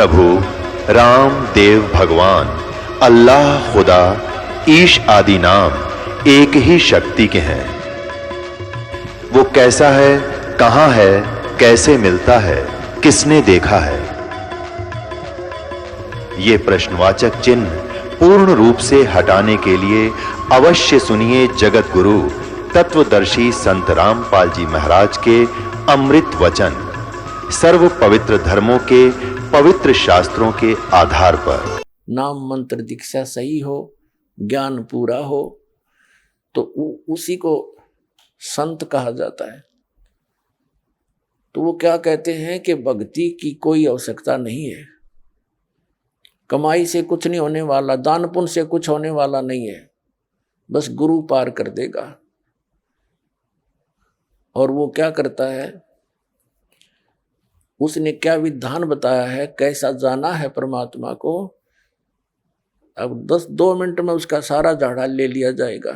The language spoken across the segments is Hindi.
प्रभु राम देव भगवान अल्लाह खुदा ईश आदि नाम एक ही शक्ति के हैं। वो कैसा है, कहां है, कैसे मिलता है, किसने देखा है? ये प्रश्नवाचक चिन्ह पूर्ण रूप से हटाने के लिए अवश्य सुनिए जगत गुरु तत्वदर्शी संत रामपाल जी महाराज के अमृत वचन, सर्व पवित्र धर्मों के पवित्र शास्त्रों के आधार पर। नाम मंत्र दीक्षा सही हो, ज्ञान पूरा हो, तो उसी को संत कहा जाता है। तो वो क्या कहते हैं कि भक्ति की कोई आवश्यकता नहीं है, कमाई से कुछ नहीं होने वाला, दान पुण्य से कुछ होने वाला नहीं है, बस गुरु पार कर देगा। और वो क्या करता है, उसने क्या विधान बताया है, कैसा जाना है परमात्मा को। अब 2 मिनट में उसका सारा झाड़ा ले लिया जाएगा।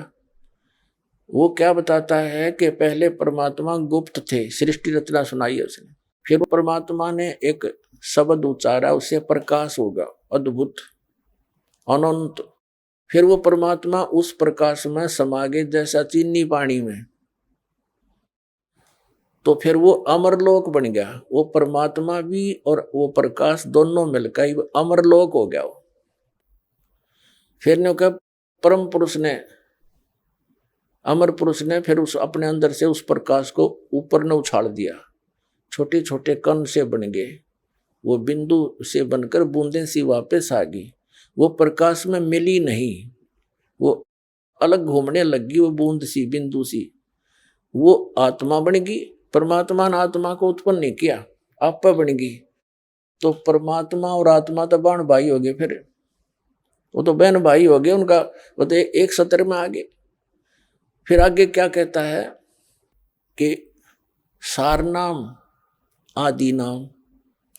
वो क्या बताता है कि पहले परमात्मा गुप्त थे, सृष्टि रचना सुनाई है उसने, फिर परमात्मा ने एक शब्द उच्चारा, उससे प्रकाश होगा, अद्भुत अनंत। फिर वो परमात्मा उस प्रकाश में समा गए जैसा चीनी पानी में, तो फिर वो अमरलोक बन गया। वो परमात्मा भी और वो प्रकाश दोनों मिलकर अमरलोक हो गया। फिर ने कहा परम पुरुष ने, अमर पुरुष ने फिर उस अपने अंदर से उस प्रकाश को ऊपर न उछाल दिया, छोटे छोटे कण से बन गए, वो बिंदु से बनकर बूंदें सी वापस आ गई। वो प्रकाश में मिली नहीं, वो अलग घूमने लगी, वो बूंद सी बिंदु सी, वो आत्मा बन गई। परमात्मा ने आत्मा को उत्पन्न नहीं किया, आप बन गई। तो परमात्मा और आत्मा तो बहन भाई हो गए, फिर वो तो बहन भाई हो गए, उनका वो तो एक सत्र में आ गए। फिर आगे क्या कहता है कि सार नाम आदि नाम,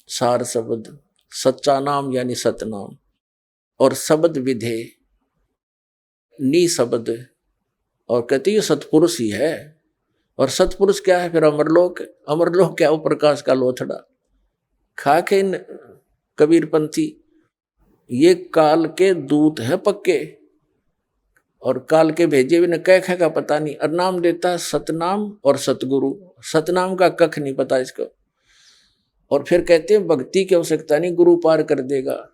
सार शब्द, सच्चा नाम यानी सतनाम, और शब्द विधे नी शब्द, और कहती है सतपुरुष ही है। और सतपुरुष क्या है, फिर अमरलोक। अमरलोक क्या, वो प्रकाश का लोथड़ा। खाके कबीर पंथी, ये काल के दूत है पक्के, और काल के भेजे भी न कह का पता नहीं, और नाम देता है सतनाम और सतगुरु। सतनाम का कख नहीं पता इसको। और फिर कहते हैं भक्ति की आवश्यकता नहीं, गुरु पार कर देगा।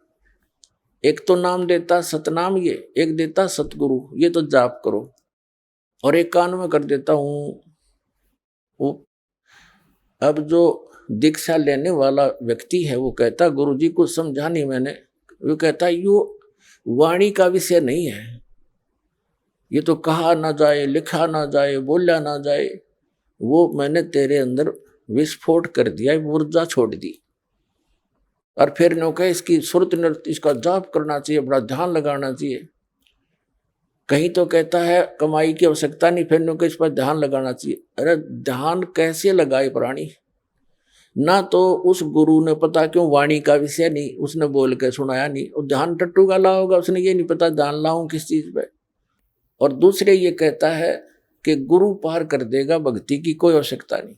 एक तो नाम देता सतनाम, ये एक देता सतगुरु, ये तो जाप करो। और एक कान में कर देता हूँ। वो अब जो दीक्षा लेने वाला व्यक्ति है वो कहता गुरुजी को समझा नहीं मैंने, वो कहता यो वाणी का विषय नहीं है, ये तो कहा ना जाए, लिखा ना जाए, बोला ना जाए, वो मैंने तेरे अंदर विस्फोट कर दिया, ऊर्जा छोड़ दी। और फिर ने कहा इसकी सुरत नृत्य, इसका जाप करना चाहिए, बड़ा ध्यान लगाना चाहिए। कहीं तो कहता है कमाई की आवश्यकता नहीं, फिर ने कहा इस पर ध्यान लगाना चाहिए। अरे ध्यान कैसे लगाए प्राणी, ना तो उस गुरु ने पता क्यों वाणी का विषय नहीं, उसने बोल के सुनाया नहीं, और ध्यान टट्टू का ला होगा, उसने ये नहीं पता ध्यान लाऊं किस चीज पे। और दूसरे ये कहता है कि गुरु पार कर देगा, भक्ति की कोई आवश्यकता नहीं,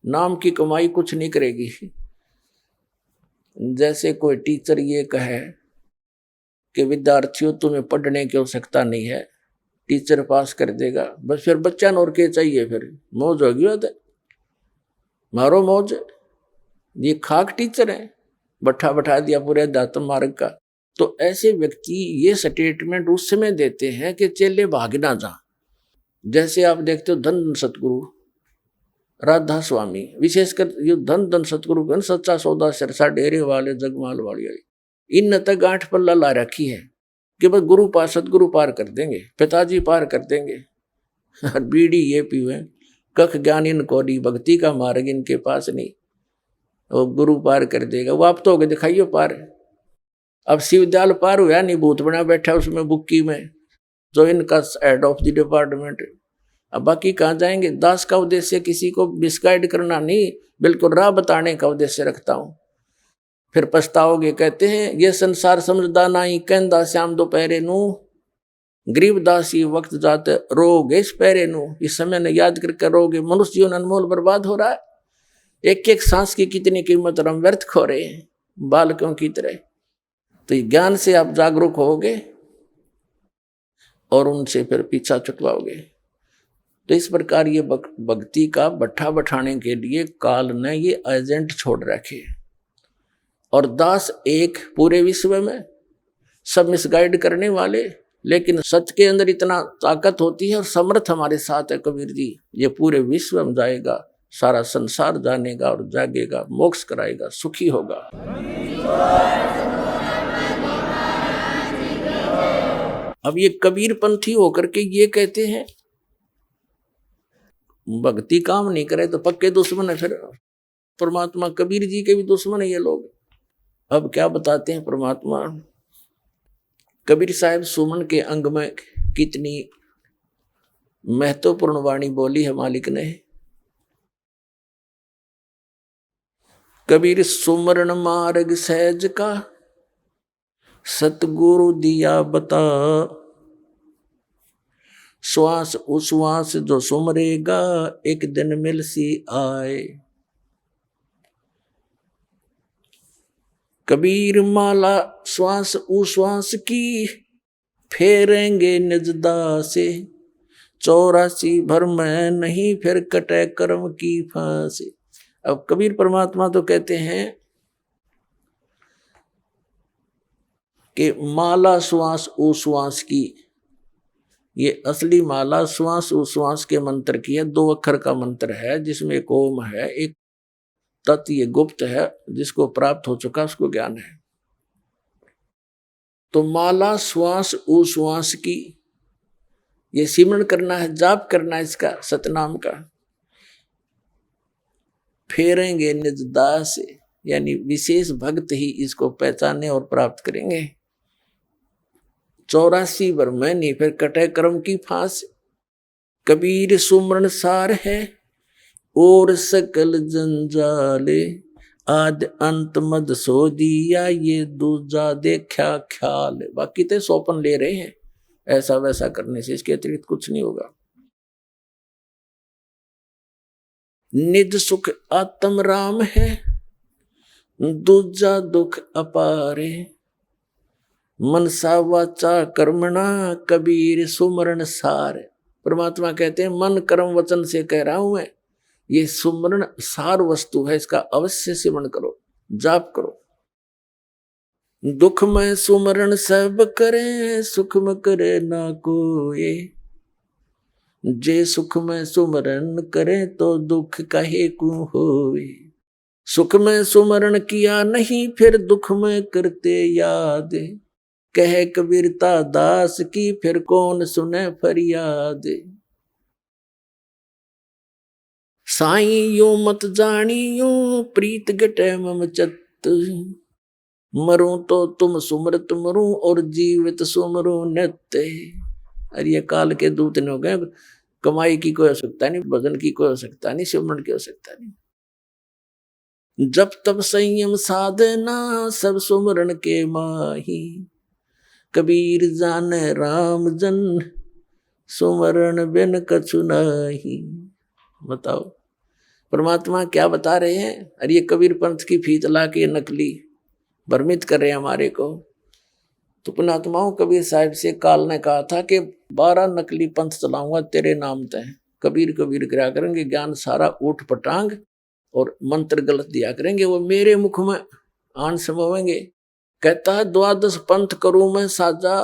नाम की कमाई कुछ नहीं करेगी। जैसे कोई टीचर ये कहे कि विद्यार्थियों तुम्हें पढ़ने की आवश्यकता नहीं है, टीचर पास कर देगा, बस फिर बच्चा और के चाहिए, फिर मौज होगी बात है, मारो मौज। ये खाक टीचर है, बैठा दिया पूरे अध्यात्म मार्ग का। तो ऐसे व्यक्ति ये स्टेटमेंट उस समय देते हैं कि चेले भाग ना जा। जैसे आप देखते हो धन सतगुरु राधा स्वामी, विशेषकर ये धन सतगुरु सच्चा सौदा सरसा डेरे वाले जगमाल वाली, इन तक गांठ पल्ला ला रखी है कि बस गुरु पार सतगुरु पार कर देंगे, पिताजी पार कर देंगे। और बीड़ी ये पीवे, कख ज्ञान इनको नहीं, भक्ति का मार्ग इनके पास नहीं, वो गुरु पार कर देगा। वो आप तो हो गए, दिखाइयो पार। अब शिवदयाल पार हुआ नहीं, भूत बना बैठा उसमें बुक्की में, जो इनका हेड ऑफ द डिपार्टमेंट। अब बाकी कहाँ जाएंगे। दास का उद्देश्य किसी को मिसगाइड करना नहीं, बिल्कुल राह बताने का उद्देश्य रखता हूँ। फिर पछताओगे, कहते हैं ये संसार समझदा नहीं, कहंदा श्याम दोपहरे नू, गरीबदास ही वक्त जाते रोगे इस पैरे नू। इस समय ने याद करके रोगे, मनुष्य जीवन अनमोल बर्बाद हो रहा है। एक एक सांस की कितनी कीमत और हम व्यर्थ खो रहे हैं। बालकों की तरह। तो ज्ञान से आप जागरूक होगे और उनसे फिर पीछा छुटवाओगे। तो इस प्रकार ये भक्ति का भट्ठा बैठाने के लिए काल ने ये एजेंट छोड़ रखे। और दास एक पूरे विश्व में सब मिसगाइड करने वाले, लेकिन सच के अंदर इतना ताकत होती है और समर्थ हमारे साथ है कबीर जी। ये पूरे विश्व में जाएगा, सारा संसार जानेगा और जागेगा, मोक्ष कराएगा, सुखी होगा। अब ये कबीर पंथी होकर के ये कहते हैं भक्ति काम नहीं करे तो पक्के दुश्मन है। फिर परमात्मा कबीर जी के भी दुश्मन है ये लोग। अब क्या बताते हैं परमात्मा। कबीर साहब सुमन के अंग में कितनी महत्वपूर्ण वाणी बोली है मालिक ने। कबीर सुमरण मार्ग सहज का, सतगुरु दिया बता, श्वास उश्वास जो सुमरेगा, एक दिन मिल सी आए। कबीर माला श्वास उश्वास की, फेरेंगे निजदा से, 84 भर में नहीं फिर कटे कर्म की फांसी। अब कबीर परमात्मा तो कहते हैं कि माला श्वास उश्वास की, ये असली माला श्वास उश्वास के मंत्र की है। 2 अक्षर का मंत्र है जिसमें एक ओम है, एक तत्, ये गुप्त है, जिसको प्राप्त हो चुका उसको ज्ञान है। तो माला श्वास उश्वास की, ये सिमरन करना है, जाप करना है इसका, सतनाम का। फेरेंगे निज दास से, यानी विशेष भक्त ही इसको पहचाने और प्राप्त करेंगे। 84 भर में नहीं फिर कटे कर्म की फांस। कबीर सुमरण सार है और सकल जंजाले, आद अंत मद सो दिया, ये दूजा देखा ख्याल। बाकी तो सोपन ले रहे हैं, ऐसा वैसा करने से, इसके अतिरिक्त कुछ नहीं होगा। निज सुख आत्म राम है, दूजा दुख अपारे, मनसा वाचा कर्मणा, कबीर सुमरण सार। परमात्मा कहते हैं मन कर्म वचन से कह रहा हूं मैं, ये सुमरण सार वस्तु है, इसका अवश्य सिमरण करो, जाप करो। दुख में सुमरण सब करे, सुख में करे ना कोई, जे सुख में सुमरण करे तो दुख कहे को होए। सुख में सुमरण किया नहीं फिर दुख में करते याद, कहे कबीरता दास की फिर कौन सुने फरियाद। साईं यो मत जानियो प्रीत गटे मम चत, मरूं तो तुम सुमरत मरूं और जीवित सुमरो नित्य। अरे ये काल के दूत ने हो गए, कमाई की कोई आवश्यकता नहीं, भजन की कोई आवश्यकता नहीं, सिमरन की आवश्यकता नहीं। जब तब संयम साधना सब सुमरन के माही, कबीर जाने राम जन सुमरण बिन कछु नाही। बताओ परमात्मा क्या बता रहे हैं। अरे ये कबीर पंथ की फीत ला के नकली भ्रमित कर रहे हैं हमारे को। तो पुण्यात्माओं, कबीर साहब से काल ने कहा था कि 12 नकली पंथ चलाऊंगा तेरे नाम तय। कबीर कबीर करा करेंगे, ज्ञान सारा ऊट पटांग और मंत्र गलत दिया करेंगे, वो मेरे मुख में आन समोवेंगे। कहता है 12 पंथ करूं मैं साजा,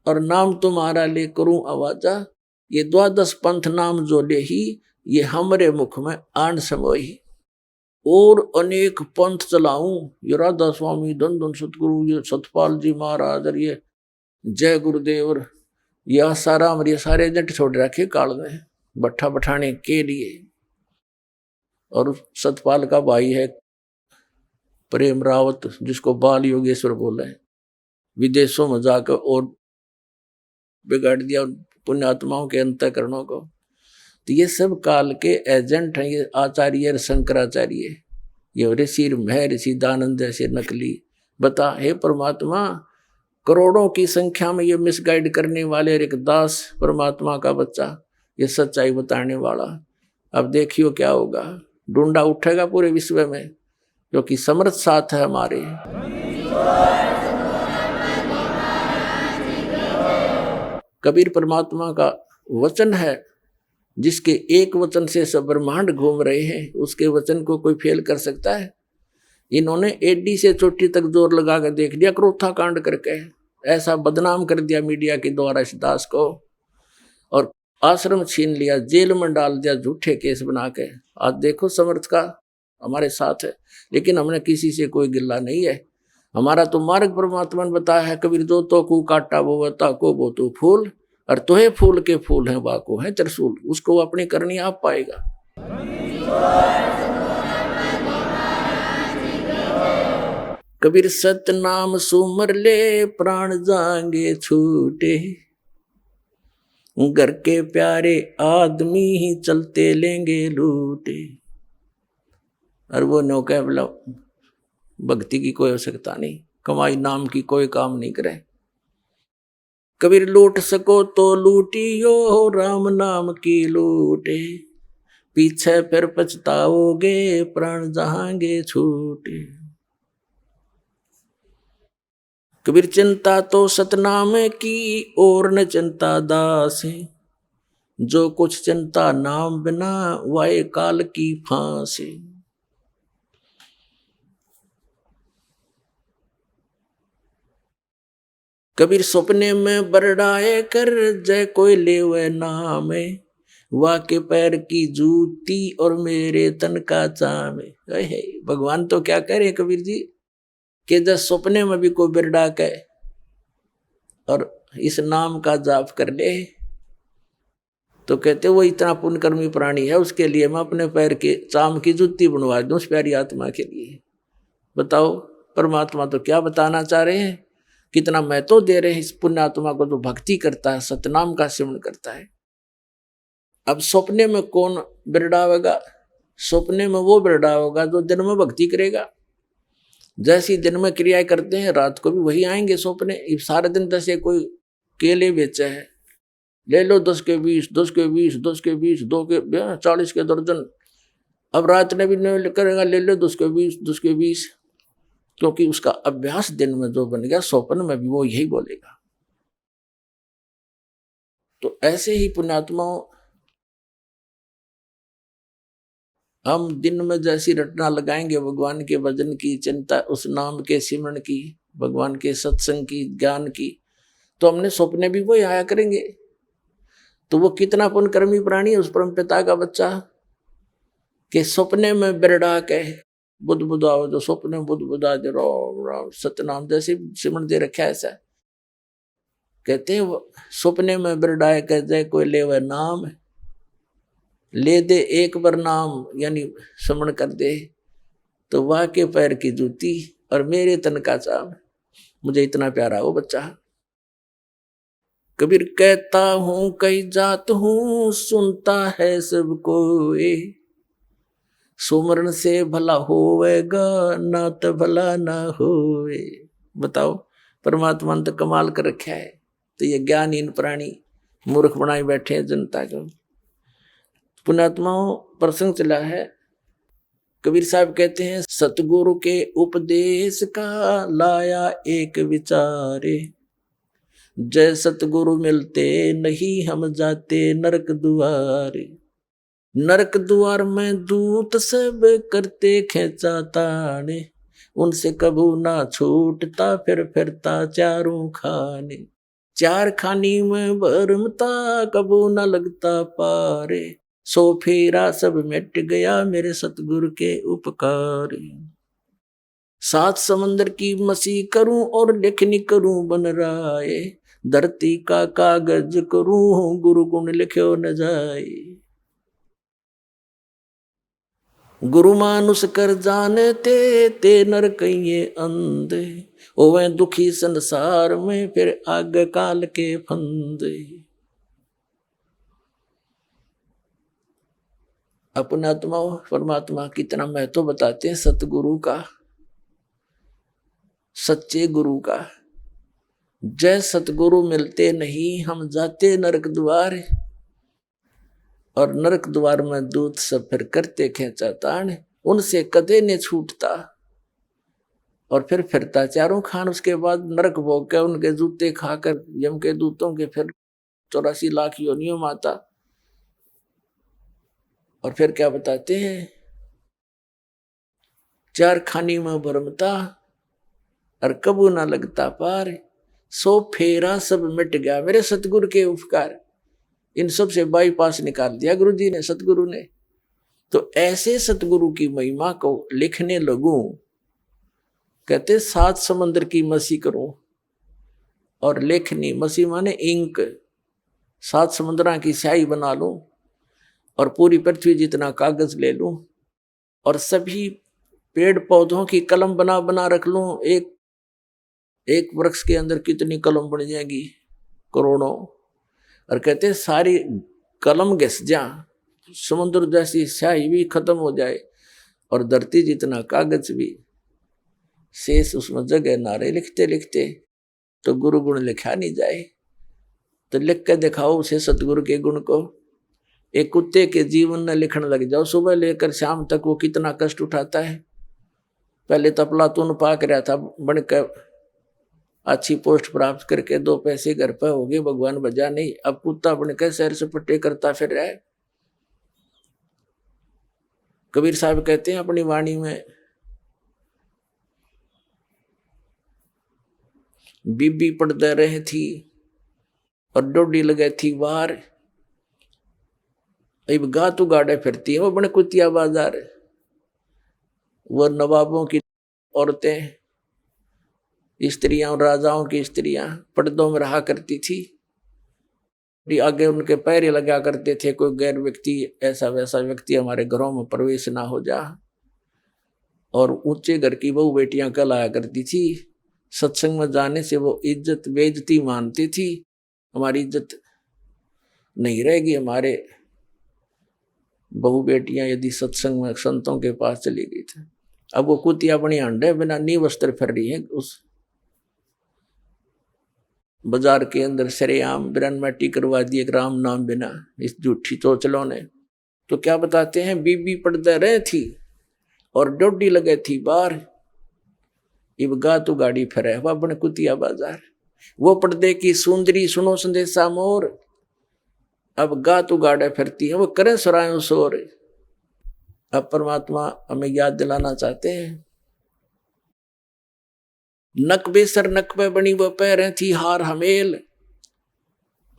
और नाम तुम्हारा ले करूं आवाजा। ये 12 पंथ नाम जो ले ही, ये हमरे मुख में आन समोही। और अनेक पंथ चलाऊं, ये राधा स्वामी, धन धन सतगुरु, ये सतपाल जी महाराज, और ये जय गुरुदेव, और ये आसाराम, ये सारे एजेंट छोड़ रखे काल ने भट्ठा बैठाने के लिए। और सतपाल का भाई है प्रेम रावत, जिसको बाल योगेश्वर बोले, विदेशों में जाकर और बिगाड़ दिया पुण्यात्माओं के अंतःकरणों को। तो ये सब काल के एजेंट हैं। ये आचार्य शंकराचार्य, ये ऋषि महर्षि दानंद ऐसे नकली। बता हे परमात्मा, करोड़ों की संख्या में ये मिसगाइड करने वाले एक दास परमात्मा का बच्चा, ये सच्चाई बताने वाला। अब देखियो क्या होगा, ढूंढा उठेगा पूरे विश्व में। क्योंकि समर्थ साथ है हमारे। कबीर परमात्मा का वचन है, जिसके एक वचन से सब ब्रह्मांड घूम रहे हैं, उसके वचन को कोई फेल कर सकता है? इन्होंने एडी से चोटी तक जोर लगा कर देख लिया, क्रोथा कांड करके ऐसा बदनाम कर दिया मीडिया के द्वारा इस दास को, और आश्रम छीन लिया, जेल में डाल दिया झूठे केस बना के। आज देखो समर्थ का हमारे साथ है, लेकिन हमने किसी से कोई गिल्ला नहीं है। हमारा तो मार्ग परमात्मा ने बताया है, कबीर जो तो को काटा वो बता को वो तो फूल, और तोहे फूल के फूल हैं बाको है त्रिशूल, उसको अपनी करनी आप पाएगा। कबीर सतनाम सुमर ले प्राण जाएंगे छूटे, घर के प्यारे आदमी ही चलते लेंगे लूटे। और वो नौका बोला भक्ति की कोई आवश्यकता नहीं, कमाई नाम की कोई काम नहीं करे। कबीर लूट सको तो लूटियो, राम नाम की लूटे, पीछे फिर पछताओगे प्राण जहांगे छूटे। कबीर चिंता तो सतनाम की और न चिंता दास है, जो कुछ चिंता नाम बिना वाए काल की फांस है। कबीर सपने में बरडाए कर जय कोई ले वह नाम है, वाह के पैर की जूती और मेरे तन का चाम है। भगवान तो क्या कह रहे कबीर जी कि जब सपने में भी कोई बिरडा के और इस नाम का जाप कर ले, तो कहते वो इतना पुण्यकर्मी प्राणी है, उसके लिए मैं अपने पैर के चाम की जूती बनवा दूं उस प्यारी आत्मा के लिए। बताओ परमात्मा तो क्या बताना चाह रहे हैं, कितना महत्व दे रहे हैं इस पुण्य आत्मा को जो भक्ति करता है, सतनाम का सेवन करता है। अब सपने में कौन बिरडावेगा? सपने में वो बिरडावेगा जो दिन में भक्ति करेगा। जैसी दिन में क्रियाएं करते हैं, रात को भी वही आएंगे सपने। सारे दिन जैसे कोई केले बेचे है, ले लो 10 के 20, 10 के 20, 10 के 20, 2 के 40 के दर्जन। अब रात ने भी नहीं करेगा, ले लो 10 के 20, 10 के 20, क्योंकि उसका अभ्यास दिन में जो बन गया, स्वप्न में भी वो यही बोलेगा। तो ऐसे ही पुण्यात्माओं, हम दिन में जैसी रटना लगाएंगे भगवान के भजन की, चिंता, उस नाम के सिमरण की, भगवान के सत्संग की, ज्ञान की, तो हमने सपने भी वही आया करेंगे। तो वो कितना पुण्यकर्मी प्राणी है उस परम पिता का बच्चा के सपने में बिरड़ा के बुद्ध बुद्धाओ, जो सपने बुद्ध बुद्धा जो राम राम सतनाम जैसे सिमरण दे रखा है। ऐसा कहते हैं सपने में बिरड़ाए कह जाए कोई ले वह नाम, ले दे एक बार नाम यानी स्मरण कर दे, तो वाह के पैर की जूती और मेरे तन का चाम। मुझे इतना प्यारा वो बच्चा। कबीर कहता हूं कई जात हूं, सुनता है सबको, सुमरण से भला होवेगा, ना तो भला ना होवे। बताओ परमात्मा ने तो कमाल कर रखा है, तो ये ज्ञानहीन प्राणी मूर्ख बनाए बैठे हैं जनता को। पुण्यात्माओं प्रसंग चला है, कबीर साहब कहते हैं सतगुरु के उपदेश का लाया एक विचारे, जय सतगुरु मिलते नहीं हम जाते नरक दुआरे। नरक द्वार में दूत सब करते खेचा ताने, उनसे कबू ना छूटता फिर फिरता चारों खाने। चार खानी में भरमता कबू ना लगता पारे, सो फेरा सब मिट गया मेरे सतगुरु के उपकार। 7 समंदर की मसी करूं और लेखनी करूं बन राय, धरती का कागज करूं गुरु गुण लिख्यो न जाए। गुरु मानुष कर जानते ते नर कहिए अंधे, ओवे दुखी संसार में फिर आग काल के फंदे। अपना आत्मा परमात्मा कितना महत्व बताते हैं सतगुरु का, सच्चे गुरु का। जय सतगुरु मिलते नहीं हम जाते नरक द्वार, और नरक द्वार में दूत सब फिर करते खेचा तान, उनसे कदे ने छूटता। और फिर फिरता चारों खान। उसके बाद नरक भोग के उनके जूते खाकर यम के दूतों के फिर 84 लाख योनियों माता। और फिर क्या बताते हैं, चार खानी में भरमता और कबू ना लगता पार, सो फेरा सब मिट गया मेरे सतगुरु के उपकार। इन सब से बाईपास निकाल दिया गुरु जी ने, सतगुरु ने। तो ऐसे सतगुरु की महिमा को लिखने लगूं, कहते 7 समंदर की मसी करूं और लेखनी, मसी माने इंक, 7 समुद्रां की स्याही बना लूं और पूरी पृथ्वी जितना कागज ले लूं और सभी पेड़ पौधों की कलम बना बना रख लूं। एक वृक्ष के अंदर कितनी कलम बन जाएगी, करोड़ों। और कहते सारी कलम घिस जा, समुद्र जैसी स्याही भी खत्म हो जाए और धरती जितना कागज भी शेष उसमें जगह ना रहे लिखते लिखते, तो गुरु गुण लिखा नहीं जाए। तो लिख के दिखाओ उसे सतगुरु के गुण को। एक कुत्ते के जीवन में लिखने लग जाओ, सुबह लेकर शाम तक वो कितना कष्ट उठाता है। पहले तो अफलातून पाक रहा था, बनकर अच्छी पोस्ट प्राप्त करके 2 पैसे घर पर हो गए, भगवान बजा नहीं। अब कुत्ता बनकर सैर सपट्टे करता फिर रहा है। कबीर साहब कहते हैं अपनी वाणी में, बीबी पड़ते रहे थी और डोडी लगे थी बाहर, अब गा तू गाड़े फिरती है वो बने कुतिया बाजार। वो नवाबों की औरतें, स्त्रियां और राजाओं की स्त्रियां पर्दों में रहा करती थी, आगे उनके पैर लगा करते थे। कोई गैर व्यक्ति, ऐसा वैसा व्यक्ति हमारे घरों में प्रवेश ना हो जा। और ऊंचे घर की बहू बेटियां कहलाया करती थी। सत्संग में जाने से वो इज्जत बेइज्जती मानती थी, हमारी इज्जत नहीं रहेगी। हमारे बहू बेटियां यदि सत्संग में संतों के पास चली गई थी, अब वो कुतिया बनी अंडे बिना नी वस्त्र फिर रही है उस बाजार के अंदर सरेआम बिरनमैटी करवा दिए राम नाम बिना, इस झूठी चोचलों ने। तो क्या बताते हैं, बीबी पड़ते रहे थी और डोडी लगे थी बार, इब गा तू गाड़ी फिरे वह बन कुतिया बाजार। वो पर्दे की सुंदरी सुनो संदेशा मोर, अब गा तू गाड़े फिरती है वो करे सुरायों शोर। अब परमात्मा हमें याद दिलाना चाहते हैं, नक बेसर नक पे बनी वो पैरें थी हार हमेल,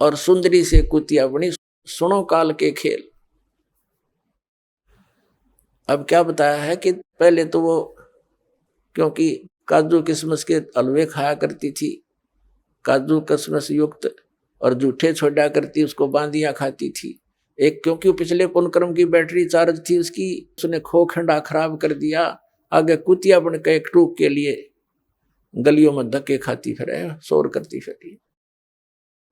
और सुंदरी से कुतिया बनी सुनो काल के खेल। अब क्या बताया है कि पहले तो वो क्योंकि काजू किशमिश के हलवे खाया करती थी, काजू किशमिश युक्त, और जूठे छोड़ा करती, उसको बांधियां खाती थी। एक क्योंकि पिछले पुनक्रम की बैटरी चार्ज थी उसकी, उसने खोखंडा खराब कर दिया। आगे कुतिया बनकर एक टूक के लिए गलियों में धक्के खाती फिरे, शोर करती फिरी।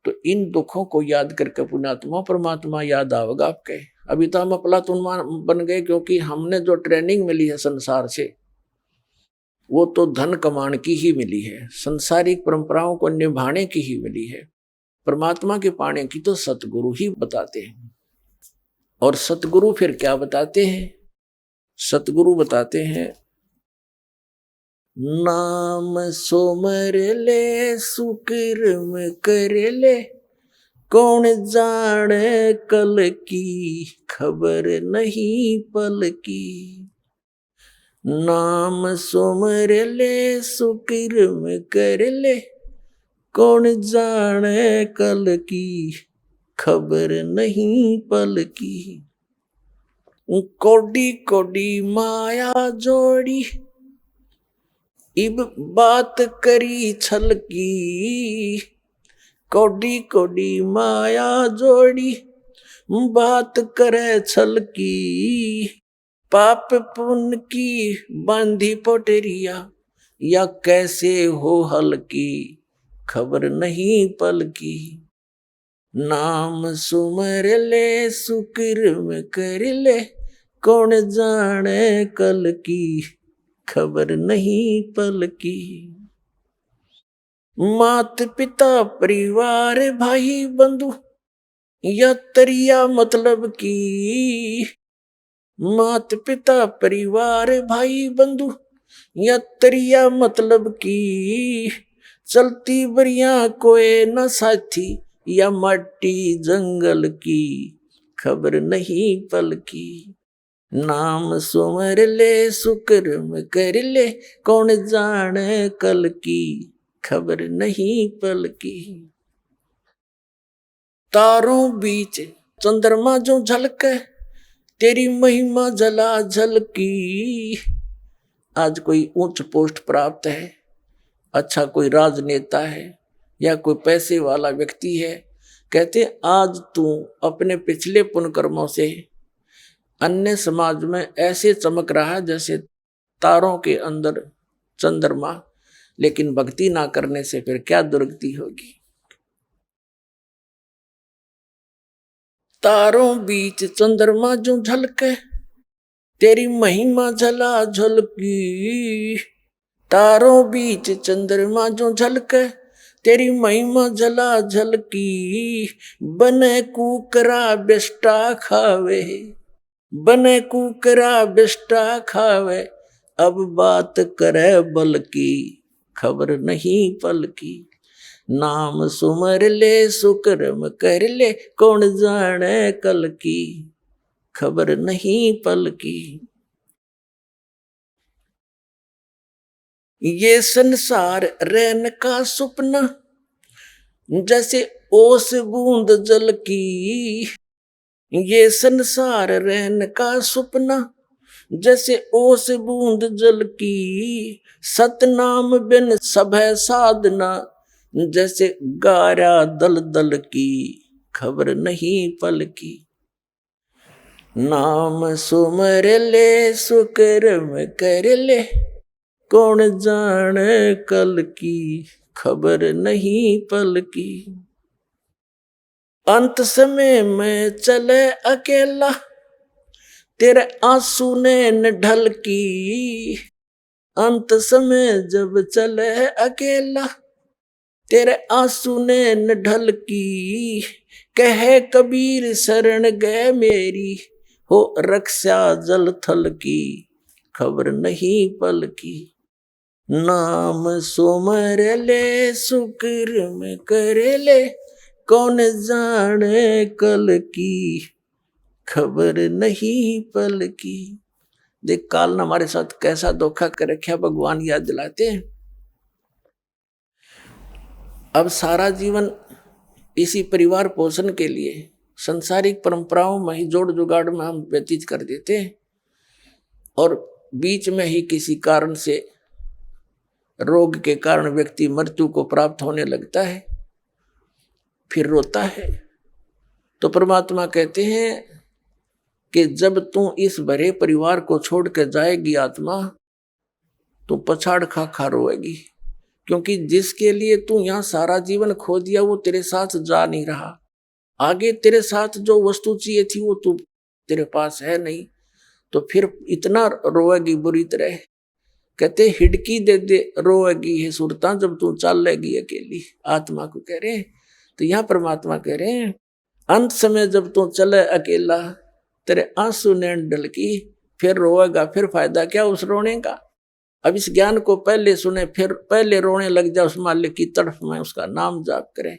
तो इन दुखों को याद करके पुण्यात्मा परमात्मा याद आवेगा आपके। अभी तो हम अफलातून बन गए क्योंकि हमने जो ट्रेनिंग मिली है संसार से, वो तो धन कमाने की ही मिली है, संसारिक परंपराओं को निभाने की ही मिली है। परमात्मा के पाने की तो सतगुरु ही बताते हैं। और सतगुरु फिर क्या बताते हैं, सतगुरु बताते हैं, नाम सोमर ले सुकर्म कर ले, कौन जाने कल की खबर नहीं पल की। नाम सोमर ले सुकर्म कर ले, कौन जाने कल की खबर नहीं पल की। कोडी कोडी माया जोड़ी, इब बात करी छल की। कोडी कोडी माया जोड़ी, बात करे छल की। पाप पुण्य की बांधी पोटरिया, या कैसे हो हल की खबर नहीं पल की। नाम सुमर ले सुकर्म कर ले, कौन जाने कल की खबर नहीं पल की। मात पिता परिवार भाई बंधु, या तरिया मतलब की। मात पिता परिवार भाई बंधु, या तरिया मतलब की, चलती बरिया कोई न साथी, या माटी जंगल की खबर नहीं पल की। नाम सुमर ले सुकर्म कर ले, कौन जाने कल की खबर नहीं पल की। तारों बीच चंद्रमा जो झलके, तेरी महिमा जला झलकी। आज कोई उच्च पोस्ट प्राप्त है, अच्छा कोई राजनेता है या कोई पैसे वाला व्यक्ति है, कहते आज तू अपने पिछले पुण्य कर्मों से अन्य समाज में ऐसे चमक रहा है जैसे तारों के अंदर चंद्रमा, लेकिन भक्ति ना करने से फिर क्या दुर्गति होगी। तारों बीच चंद्रमा जो झलके, तेरी महिमा झला झलकी। तारों बीच चंद्रमा जो झलके, तेरी महिमा झला झलकी। बने कुकरा बिष्टा खावे, बने कुकरा बिष्टा खावे, अब बात करे बल की खबर नहीं पल की। नाम सुमर ले सुकर्म कर ले, कौन जाने कल की खबर नहीं पल की। ये संसार रैन का सुपना, जैसे ओस बूंद जल की। ये संसार रैन का सुपना, जैसे ओस बूंद जल की। सतनाम बिन सभय साधना, जैसे गारा दल दल की खबर नहीं पल की। नाम सुमर ले सुकर्म कर ले, कौन जाने कल की खबर नहीं पल की। अंत समय में चले अकेला, तेरे आंसू ने न ढल की। अंत समय जब चले अकेला, तेरे आंसू ने न ढल की। कहे कबीर शरण गए मेरी, हो रक्षा जल थल की खबर नहीं पल की। नाम सुमर ले सुकर्म कर ले, कौन जाने कल की खबर नहीं पल की। देख काल ने हमारे साथ कैसा धोखा कर रखा, भगवान याद दिलाते हैं। अब सारा जीवन इसी परिवार पोषण के लिए संसारिक परंपराओं में ही जोड़ जुगाड़ में हम व्यतीत कर देते हैं, और बीच में ही किसी कारण से रोग के कारण व्यक्ति मृत्यु को प्राप्त होने लगता है, फिर रोता है। तो परमात्मा कहते हैं कि जब तू इस भरे परिवार को छोड़ कर जाएगी आत्मा, तो पछाड़ खा खा रोएगी, क्योंकि जिसके लिए तू यहाँ सारा जीवन खो दिया वो तेरे साथ जा नहीं रहा। आगे तेरे साथ जो वस्तु चाहिए थी वो तू तेरे पास है नहीं, तो फिर इतना रोएगी बुरी तरह। कहते हिडकी दे दे रोएगी है सुरता, जब तू चल लेगी अकेली। आत्मा को कह रहे हैं। तो यहाँ परमात्मा कह रहे हैं अंत समय जब तू चले अकेला, तेरे आंसू नैन ढल की, फिर रोएगा, फिर फायदा क्या उस रोने का। अब इस ज्ञान को पहले सुने, फिर पहले रोने लग जाए उस मालिक की तरफ में, उसका नाम जाप करे।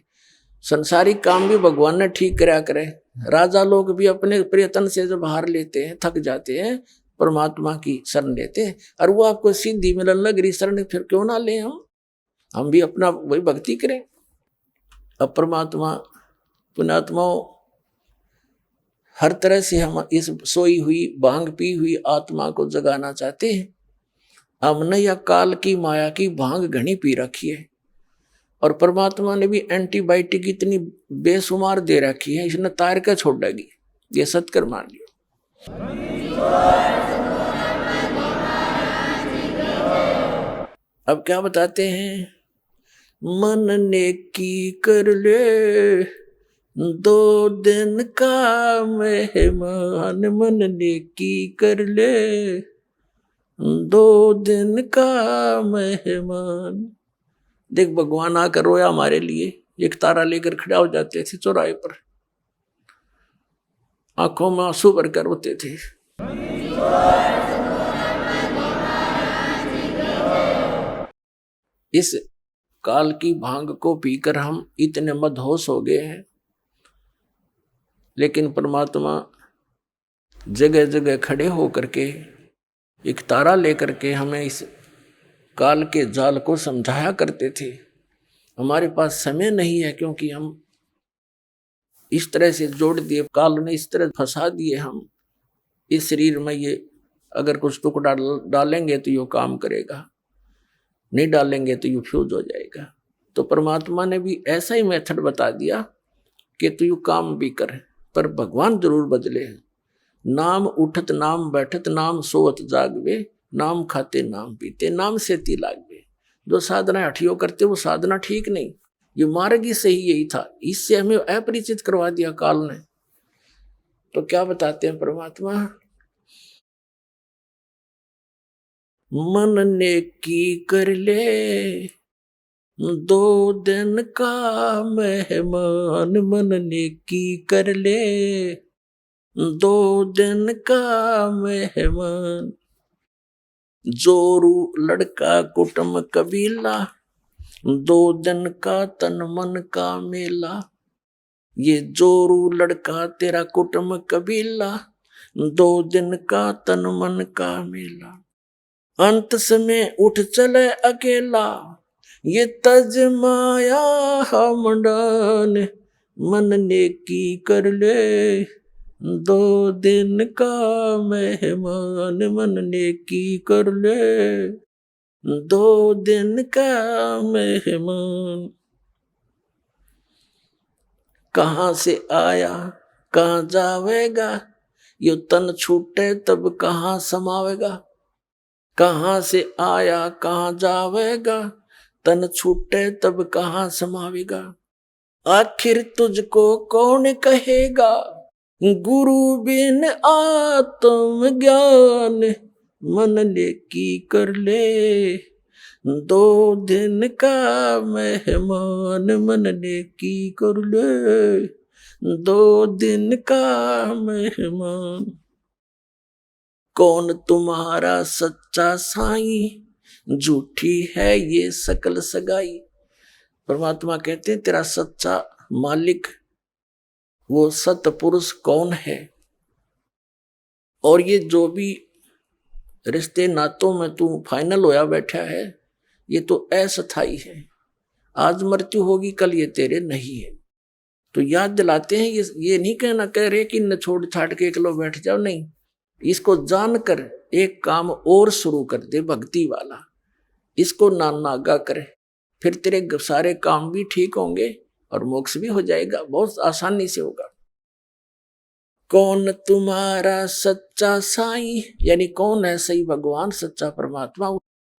संसारिक काम भी भगवान ने ठीक करा करे। राजा लोग भी अपने प्रयत्न से जब हार लेते हैं, थक जाते हैं, परमात्मा की शरण लेते हैं, और वो आपको सिद्धि मिलने लग रही शरण, फिर क्यों ना ले हम भी अपना वही भक्ति करें। अब परमात्मा पुण्यात्माओं हर तरह से हम इस सोई हुई भांग पी हुई आत्मा को जगाना चाहते हैं। हमने या काल की माया की भांग घनी पी रखी है, और परमात्मा ने भी एंटीबायोटिक इतनी बेशुमार दे रखी है, इसने तार के छोड़ देगी। ये सत्कर मान लियो। अब क्या बताते हैं, मन नेकी कर ले 2 दिन का मेहमान, मन नेकी कर ले 2 दिन का मेहमान। देख भगवान आकर रोया हमारे लिए, एक तारा लेकर खड़ा हो जाते थे चौराहे पर, आंखों में आंसू भरकर रोते थे। इस काल की भांग को पीकर हम इतने मदहोश हो गए हैं, लेकिन परमात्मा जगह जगह खड़े होकर के एक तारा लेकर के हमें इस काल के जाल को समझाया करते थे। हमारे पास समय नहीं है, क्योंकि हम इस तरह से जोड़ दिए, काल ने इस तरह फंसा दिए हम इस शरीर में। ये अगर कुछ टुकड़ा डालेंगे तो ये काम करेगा, नहीं डालेंगे तो ये फ्यूज हो जाएगा। तो परमात्मा ने भी ऐसा ही मेथड बता दिया कि तू यू काम भी कर, पर भगवान जरूर बदले। नाम उठत नाम बैठत नाम सोवत जागवे, नाम खाते नाम पीते नाम से ती लागवे। जो साधना हठियो करते वो साधना ठीक नहीं, ये मार्ग ही सही यही था। इससे हमें अपरिचित करवा दिया काल ने। तो क्या बताते हैं परमात्मा, मन ने की कर ले 2 दिन का मेहमान, मन ने की कर ले 2 दिन का मेहमान। जोरू लड़का कुटुंब कबीला, 2 दिन का तन मन का मेला। ये जोरू लड़का तेरा कुटुंब कबीला, 2 दिन का तन मन का मेला। अंत समय उठ चले अकेला, ये तज माया मंडान। मन ने की कर ले 2 दिन का मेहमान, मन ने की कर ले 2 दिन का मेहमान। कहाँ से आया कहाँ जावेगा, यो तन छूटे तब कहाँ समावेगा। कहाँ से आया कहाँ जावेगा, तन छूटे तब कहाँ समावेगा। आखिर तुझको कौन कहेगा, गुरु बिन आत्म ज्ञान। मन ने की कर ले 2 दिन का मेहमान, मन ने की कर ले 2 दिन का मेहमान। कौन तुम्हारा सच्चा साईं, झूठी है ये सकल सगाई। परमात्मा कहते हैं तेरा सच्चा मालिक वो सतपुरुष कौन है। और ये जो भी रिश्ते नातों में तू फाइनल होया बैठा है, ये तो अस्थाई है। आज मृत्यु होगी, कल ये तेरे नहीं है। तो याद दिलाते हैं, ये नहीं कहना कह रहे कि न छोड़ छाड़ के एकलो बैठ जाओ, नहीं। इसको जानकर एक काम और शुरू कर दे भक्ति वाला, इसको नागा करे, फिर तेरे सारे काम भी ठीक होंगे और मोक्ष भी हो जाएगा, बहुत आसानी से होगा। कौन तुम्हारा सच्चा साईं, यानी कौन है सही भगवान सच्चा परमात्मा,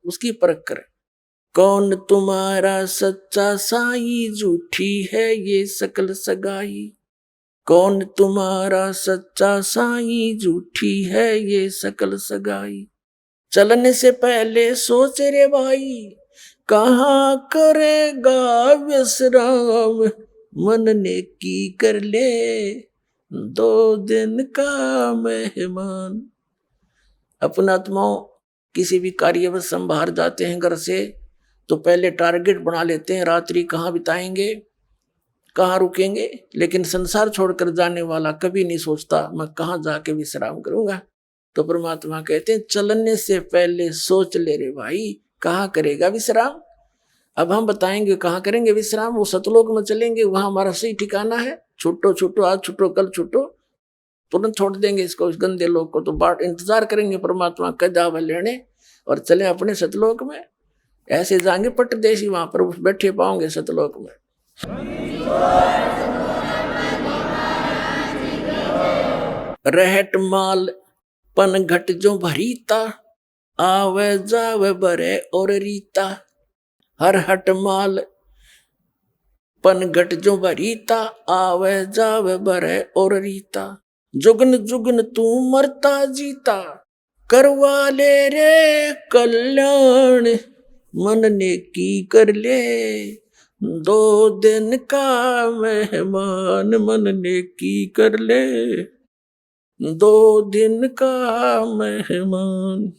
उसकी परख करे। कौन तुम्हारा सच्चा साईं, झूठी है ये सकल सगाई। कौन तुम्हारा सच्चा साईं, झूठी है ये सकल सगाई। चलने से पहले सोच रे भाई, कहाँ करेगा विश्राम। मन ने की कर ले 2 दिन का मेहमान। अपना आत्माओं किसी भी कार्यवश हम बाहर जाते हैं घर से, तो पहले टारगेट बना लेते हैं, रात्रि कहाँ बिताएंगे, कहाँ रुकेंगे। लेकिन संसार छोड़कर जाने वाला कभी नहीं सोचता मैं कहाँ जाके विश्राम करूंगा। तो परमात्मा कहते हैं चलने से पहले सोच ले रे भाई, कहाँ करेगा विश्राम। अब हम बताएंगे कहाँ करेंगे विश्राम, वो सतलोक में चलेंगे, वहां हमारा सही ठिकाना है। छुट्टो छुट्टो, आज छुट्टो कल छुट्टो, तुरंत छोड़ देंगे इसको, इस गंदे लोक को। तो बाट इंतजार करेंगे परमात्मा का जावे लेने और चले अपने सतलोक में। ऐसे जाएंगे पट्टदेशी, वहां पर बैठे पाओगे सतलोक में। रहट माल पन घट जो भरीता, आवे जावे बरे और रीता। हर हट माल पन घट जो भरीता, आवे जावे बरे और रीता। जुगन जुगन तू मरता जीता, करवा ले रे कल्याण। मन ने की कर ले 2 दिन का मेहमान। मन ने की कर ले 2 दिन का मेहमान।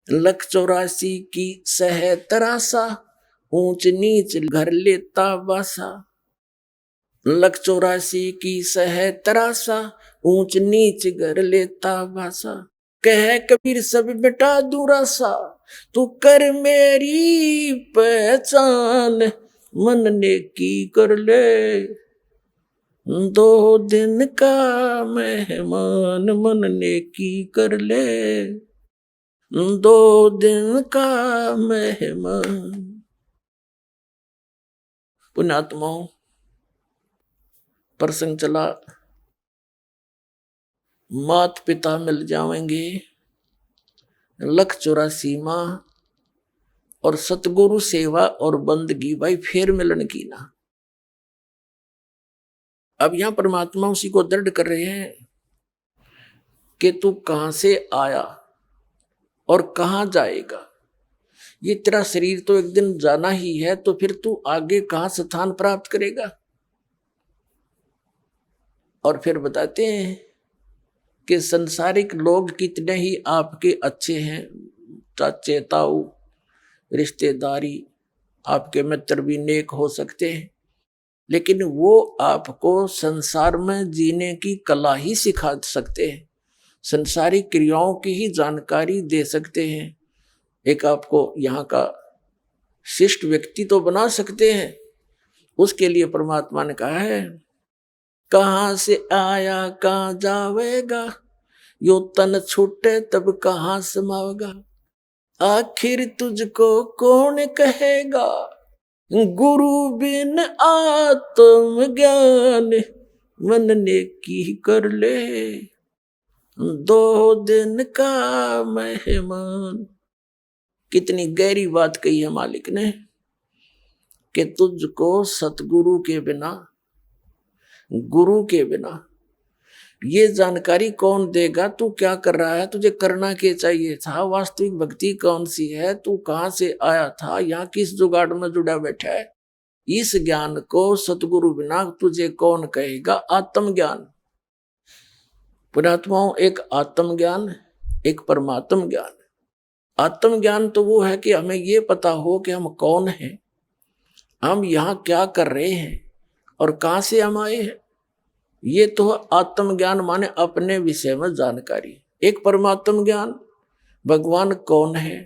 184 की सह तरासा, ऊंच नीच घर लेता बासा, लख 84 की सह तरासा, ऊंच नीच घर लेता बासा, कह कबीर सब बेटा दूरासा, तू कर मेरी पहचान, मन ने की कर ले 2 दिन का मेहमान, मन ने की कर ले 2 दिन का मेहमान। पुण्यात्माओं, प्रसंग चला, मात पिता मिल जाएंगे, लख 84 माँ और सतगुरु सेवा और बंदगी भाई फिर मिलन की ना। अब यहां परमात्मा उसी को दृढ़ कर रहे हैं कि तू कहां से आया और कहां जाएगा। ये तेरा शरीर तो एक दिन जाना ही है, तो फिर तू आगे कहां स्थान प्राप्त करेगा। और फिर बताते हैं कि संसारिक लोग कितने ही आपके अच्छे हैं, चाचे ताऊ रिश्तेदारी आपके मित्र भी नेक हो सकते हैं, लेकिन वो आपको संसार में जीने की कला ही सिखा सकते हैं, संसारिक क्रियाओं की ही जानकारी दे सकते हैं, एक आपको यहाँ का शिष्ट व्यक्ति तो बना सकते हैं। उसके लिए परमात्मा ने कहा है, कहाँ से आया कहाँ जावेगा, यो तन छूटे तब कहाँ समावेगा, आखिर तुझको कौन कहेगा, गुरु बिन आत्म ज्ञान, मन ने की कर ले 2 दिन का मेहमान। कितनी गहरी बात कही है मालिक ने कि तुझको सतगुरु के बिना, गुरु के बिना ये जानकारी कौन देगा, तू क्या कर रहा है, तुझे करना क्या चाहिए था, वास्तविक भक्ति कौन सी है, तू कहां से आया था, यहाँ किस जुगाड़ में जुड़ा बैठा है, इस ज्ञान को सतगुरु बिना तुझे कौन कहेगा। आत्मज्ञान, पुण्यात्माओं, एक आत्मज्ञान एक परमात्म ज्ञान। आत्मज्ञान तो वो है कि हमें ये पता हो कि हम कौन हैं, हम यहाँ क्या कर रहे हैं और कहाँ से हम आए हैं। ये तो आत्मज्ञान माने अपने विषय में जानकारी। एक परमात्म ज्ञान, भगवान कौन है,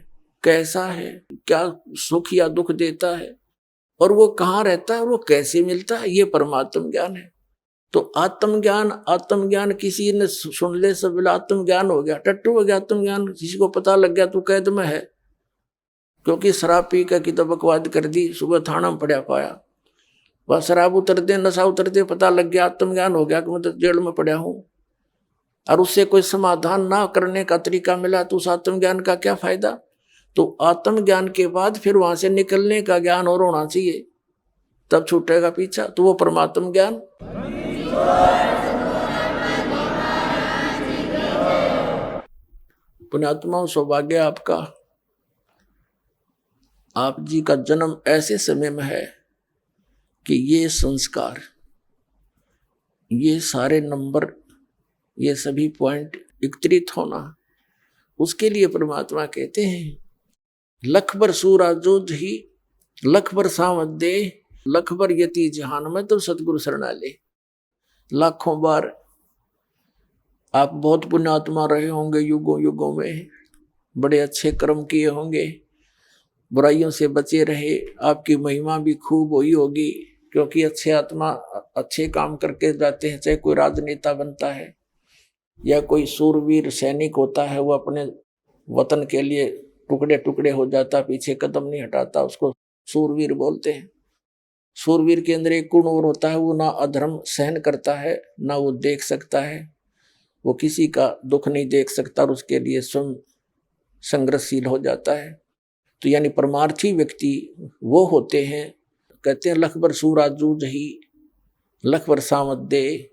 कैसा है, क्या सुख या दुख देता है और वो कहाँ रहता है और वो कैसे मिलता है, ये परमात्म ज्ञान है। तो आत्मज्ञान किसी ने सुन ले सब आत्मज्ञान हो गया, टट्टू हो गया आत्मज्ञान, किसी को पता लग गया तो कैद में है, क्योंकि शराब पी कर की तो बकवाद कर दी, सुबह थाना में पड़ा पाया, वह शराब उतर दे नशा उतर दे, पता लग गया आत्मज्ञान हो गया कि मैं तो जेल में पड़ा हूं, और उससे कोई समाधान ना करने का तरीका मिला तो उस आत्मज्ञान का क्या फायदा। तो आत्मज्ञान के बाद फिर वहां से निकलने का ज्ञान और होना चाहिए, तब छूटेगा पीछा, तो वो परमात्म ज्ञान। पुण्यात्माओं, सौभाग्य आपका, आप जी का जन्म ऐसे समय में है कि ये संस्कार, ये सारे नंबर, ये सभी पॉइंट एकत्रित होना, उसके लिए परमात्मा कहते हैं लख बर सूरा जो ही लख बर सावध दे, लख बर यति जहान में तो सतगुरु शरणा ले। लाखों बार आप बहुत पुण्यात्मा रहे होंगे, युगों युगों में बड़े अच्छे कर्म किए होंगे, बुराइयों से बचे रहे, आपकी महिमा भी खूब हुई होगी, क्योंकि अच्छे आत्मा अच्छे काम करके जाते हैं। चाहे कोई राजनेता बनता है या कोई सूरवीर सैनिक होता है, वो अपने वतन के लिए टुकड़े टुकड़े हो जाता, पीछे कदम नहीं हटाता, उसको सूरवीर बोलते हैं। सूरवीर के अंदर एक गुण और होता है, वो ना अधर्म सहन करता है, ना वो देख सकता है, वो किसी का दुख नहीं देख सकता और उसके लिए स्वयं संघर्षशील हो जाता है। तो यानी परमार्थी व्यक्ति वो होते हैं, कहते हैं लख बर सूरा जूझ ही लख बर सावत दे।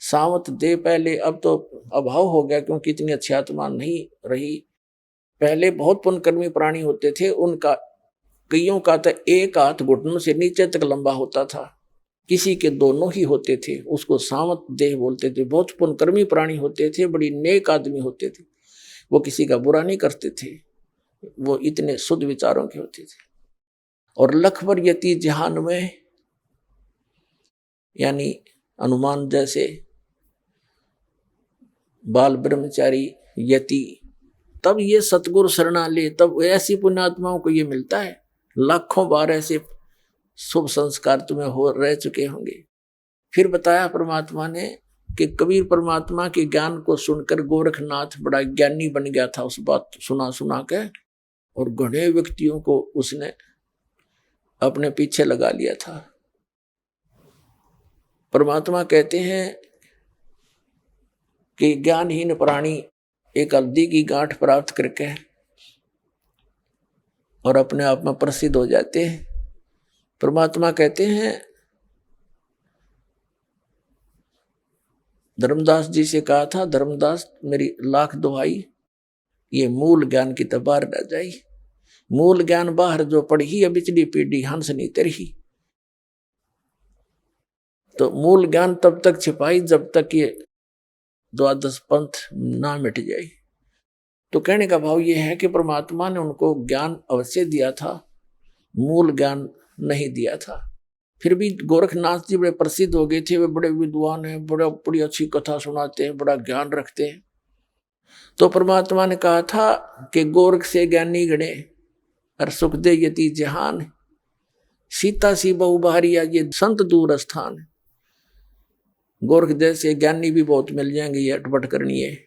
सावत दे पहले, अब तो अभाव हो गया क्योंकि इतनी अच्छी आत्मा नहीं रही। पहले बहुत पुण्यकर्मी प्राणी होते थे, उनका कईयों का तो एक हाथ घुटनों से नीचे तक लंबा होता था, किसी के दोनों ही होते थे, उसको सावत देह बोलते थे। बहुत पुण्यकर्मी प्राणी होते थे, बड़ी नेक आदमी होते थे, वो किसी का बुरा नहीं करते थे, वो इतने शुद्ध विचारों के होते थे। और लखबर यति जहान में, यानी हनुमान जैसे बाल ब्रह्मचारी यति, तब ये सतगुरु शरणा ले, तब ऐसी पुण्यात्माओं को ये मिलता है। लाखों बार ऐसे शुभ संस्कार तुम्हें हो रह चुके होंगे। फिर बताया परमात्मा ने कि कबीर परमात्मा के ज्ञान को सुनकर गोरखनाथ बड़ा ज्ञानी बन गया था उस बात सुना सुना के, और घने व्यक्तियों को उसने अपने पीछे लगा लिया था। परमात्मा कहते हैं कि ज्ञानहीन प्राणी एक हल्दी की गांठ प्राप्त करके और अपने आप में प्रसिद्ध हो जाते हैं। परमात्मा कहते हैं, धर्मदास जी से कहा था, धर्मदास मेरी लाख दुहाई, ये मूल ज्ञान की तबार न जाई। मूल ज्ञान बाहर जो पढ़ी, बिचली पीढ़ी हंस नहीं तरही। तो मूल ज्ञान तब तक छिपाई जब तक ये द्वादश पंथ ना मिट जाए। तो कहने का भाव ये है कि परमात्मा ने उनको ज्ञान अवश्य दिया था, मूल ज्ञान नहीं दिया था। फिर भी गोरखनाथ जी बड़े प्रसिद्ध हो गए थे, वे बड़े विद्वान हैं, बड़ी अच्छी कथा सुनाते हैं, बड़ा ज्ञान रखते हैं। तो परमात्मा ने कहा था कि गोरख से ज्ञानी गणे और सुख दे यति जहान, सीता सी बहु बारिया ये संत दूर स्थान। गोरख जैसे ज्ञानी भी बहुत मिल जाएंगे, ये अटपट करनी है,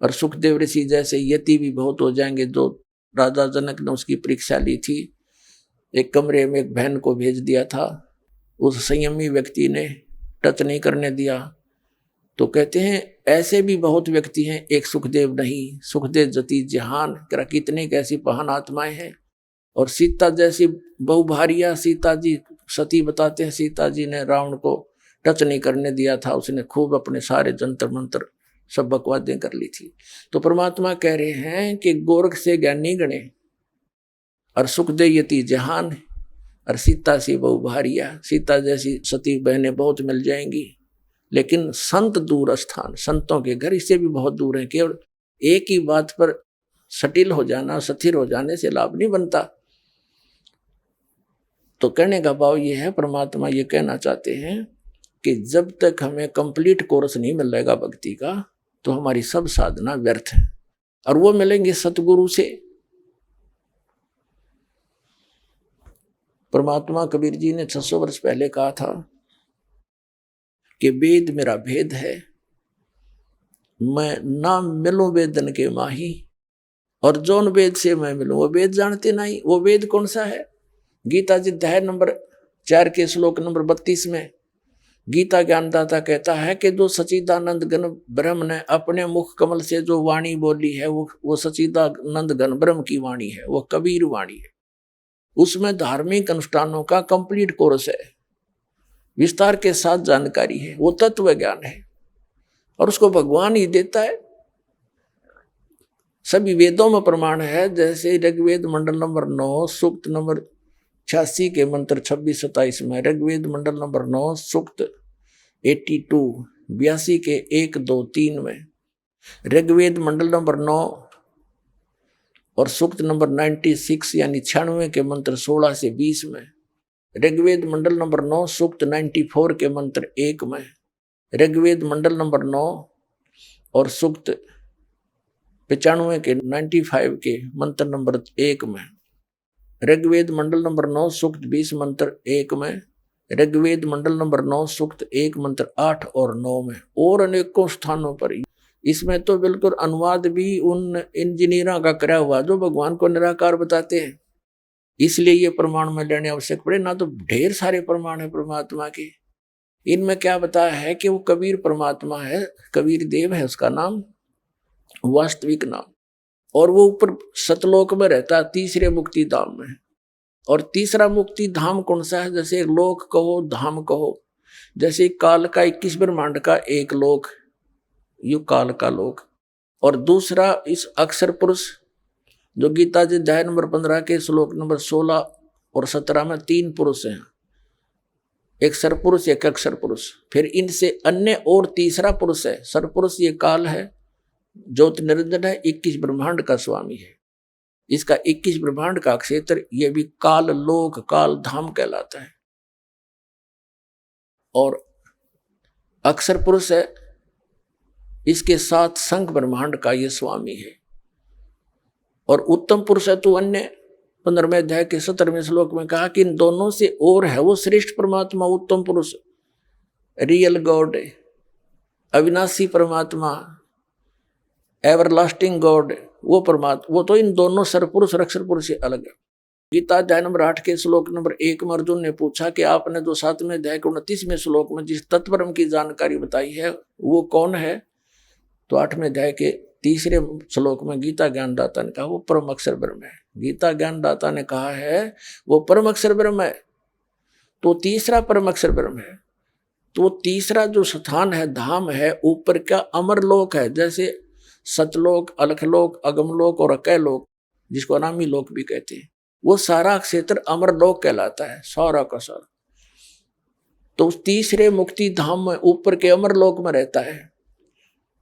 और सुखदेव ऋषि जैसे यति भी बहुत हो जाएंगे। जो राजा जनक ने उसकी परीक्षा ली थी, एक कमरे में एक बहन को भेज दिया था, उस संयमी व्यक्ति ने टच नहीं करने दिया। तो कहते हैं ऐसे भी बहुत व्यक्ति हैं, एक सुखदेव नहीं, सुखदेव जति जहान, कितने कैसी महान आत्माएं हैं। और सीता जैसी बहुभारिया, सीता जी सती बताते हैं, सीता जी ने रावण को टच नहीं करने दिया था, उसने खूब अपने सारे जंतर मंत्र सब बकवादें कर ली थी। तो परमात्मा कह रहे हैं कि गोरख से ज्ञानी गणे और सुखदेव यति जहान, और सीता सी बहुभारिया, सीता जैसी सती बहनें बहुत मिल जाएंगी, लेकिन संत दूर स्थान, संतों के घर इससे भी बहुत दूर है। केवल एक ही बात पर सटिल हो जाना, स्थिर हो जाने से लाभ नहीं बनता। तो कहने का भाव ये है, परमात्मा ये कहना चाहते हैं कि जब तक हमें कंप्लीट कोर्स नहीं मिलेगा भक्ति का, तो हमारी सब साधना व्यर्थ है, और वो मिलेंगे सतगुरु से। परमात्मा कबीर जी ने 600 वर्ष पहले कहा था कि वेद मेरा भेद है, मैं ना मिलूं वेदन के माही, और जौन वेद से मैं मिलूं वो वेद जानते नहीं। वो वेद कौन सा है? गीता जी अध्याय नंबर 4 के श्लोक नंबर 32 में गीता ज्ञानदाता कहता है कि जो सच्चिदानंद घन ब्रह्म ने अपने मुख कमल से जो वाणी बोली है, वो सच्चिदानंद घन ब्रह्म की वाणी है, वो कबीर वाणी है। उसमें धार्मिक अनुष्ठानों का कंप्लीट कोर्स है, विस्तार के साथ जानकारी है, वो तत्व ज्ञान है, और उसको भगवान ही देता है। सभी वेदों में प्रमाण है, जैसे ऋग्वेद मंडल नंबर 9 सूक्त नंबर 86 के मंत्र 26-27 में, ऋग्वेद मंडल नंबर 9 सूक्त 82 के 1, 2, 3 में, ऋग्वेद मंडल नंबर 9 और सूक्त नंबर 96 यानी 96 के मंत्र 16 से 20 में, ऋग्वेद मंडल नंबर 9 सूक्त 94 के मंत्र 1 में, ऋग्वेद मंडल नंबर 9 और सूक्त 95 के 95 के मंत्र नंबर 1 में, ऋग्वेद मंडल नंबर 9 सूक्त 20 मंत्र 1 में, ऋग्वेद मंडल नंबर 9 सूक्त 1 मंत्र 8 और 9 में, और अनेकों स्थानों पर। इसमें तो बिल्कुल अनुवाद भी उन इंजीनियरों का करा हुआ जो भगवान को निराकार बताते हैं। इसलिए ये प्रमाण में लेने आवश्यक पड़े ना, तो ढेर सारे प्रमाण है परमात्मा के। इनमें क्या बताया है कि वो कबीर परमात्मा है, कबीर देव है उसका नाम, वास्तविक नाम, और वो ऊपर सतलोक में रहता है, तीसरे मुक्ति धाम में। और तीसरा मुक्ति धाम कौन सा है? जैसे लोक कहो, धाम कहो, जैसे काल का 21 ब्रह्मांड का एक लोक, यु काल का लोक, और दूसरा इस अक्षर पुरुष जो गीता जी अध्याय नंबर 15 के श्लोक नंबर 16 और 17 में 3 पुरुष हैं, एक सरपुरुष एक अक्षर पुरुष, फिर इनसे अन्य और तीसरा पुरुष है। सरपुरुष ये काल है, ज्योति निरंजन है, 21 ब्रह्मांड का स्वामी है। इसका 21 ब्रह्मांड का क्षेत्र ये भी काल लोक काल धाम कहलाता है। और अक्षर पुरुष है, इसके साथ संघ ब्रह्मांड का ये स्वामी है। और उत्तम पुरुष है तो अन्य 15वें अध्याय के 17वें श्लोक में कहा कि इन दोनों से और है वो श्रेष्ठ परमात्मा उत्तम पुरुष, रियल गॉड, अविनाशी परमात्मा, एवरलास्टिंग गॉड, वो परमात्मा, वो तो इन दोनों सरपुरुष और अक्षर पुरुष से अलग है। गीता अध्याय नंबर 8 के श्लोक नंबर 1 में अर्जुन ने पूछा कि आपने जो 7वें अध्याय के 29वें श्लोक में जिस तत्परम की जानकारी बताई है वो कौन है? तो 8वें अध्याय के 3रे श्लोक में गीता ज्ञानदाता ने कहा वो परम अक्षर ब्रह्म है। गीता ज्ञानदाता ने कहा है वो परम अक्षर ब्रह्म है। तो तीसरा परम अक्षर ब्रह्म है। तो तीसरा जो स्थान है, धाम है, ऊपर का अमरलोक है, जैसे सतलोक, अलखलोक, अगमलोक और अकैलोक, जिसको अनामी लोक भी कहते हैं, वो सारा क्षेत्र अमरलोक कहलाता है, सारा का सारा। तो उस तीसरे मुक्ति धाम में ऊपर के अमरलोक में रहता है।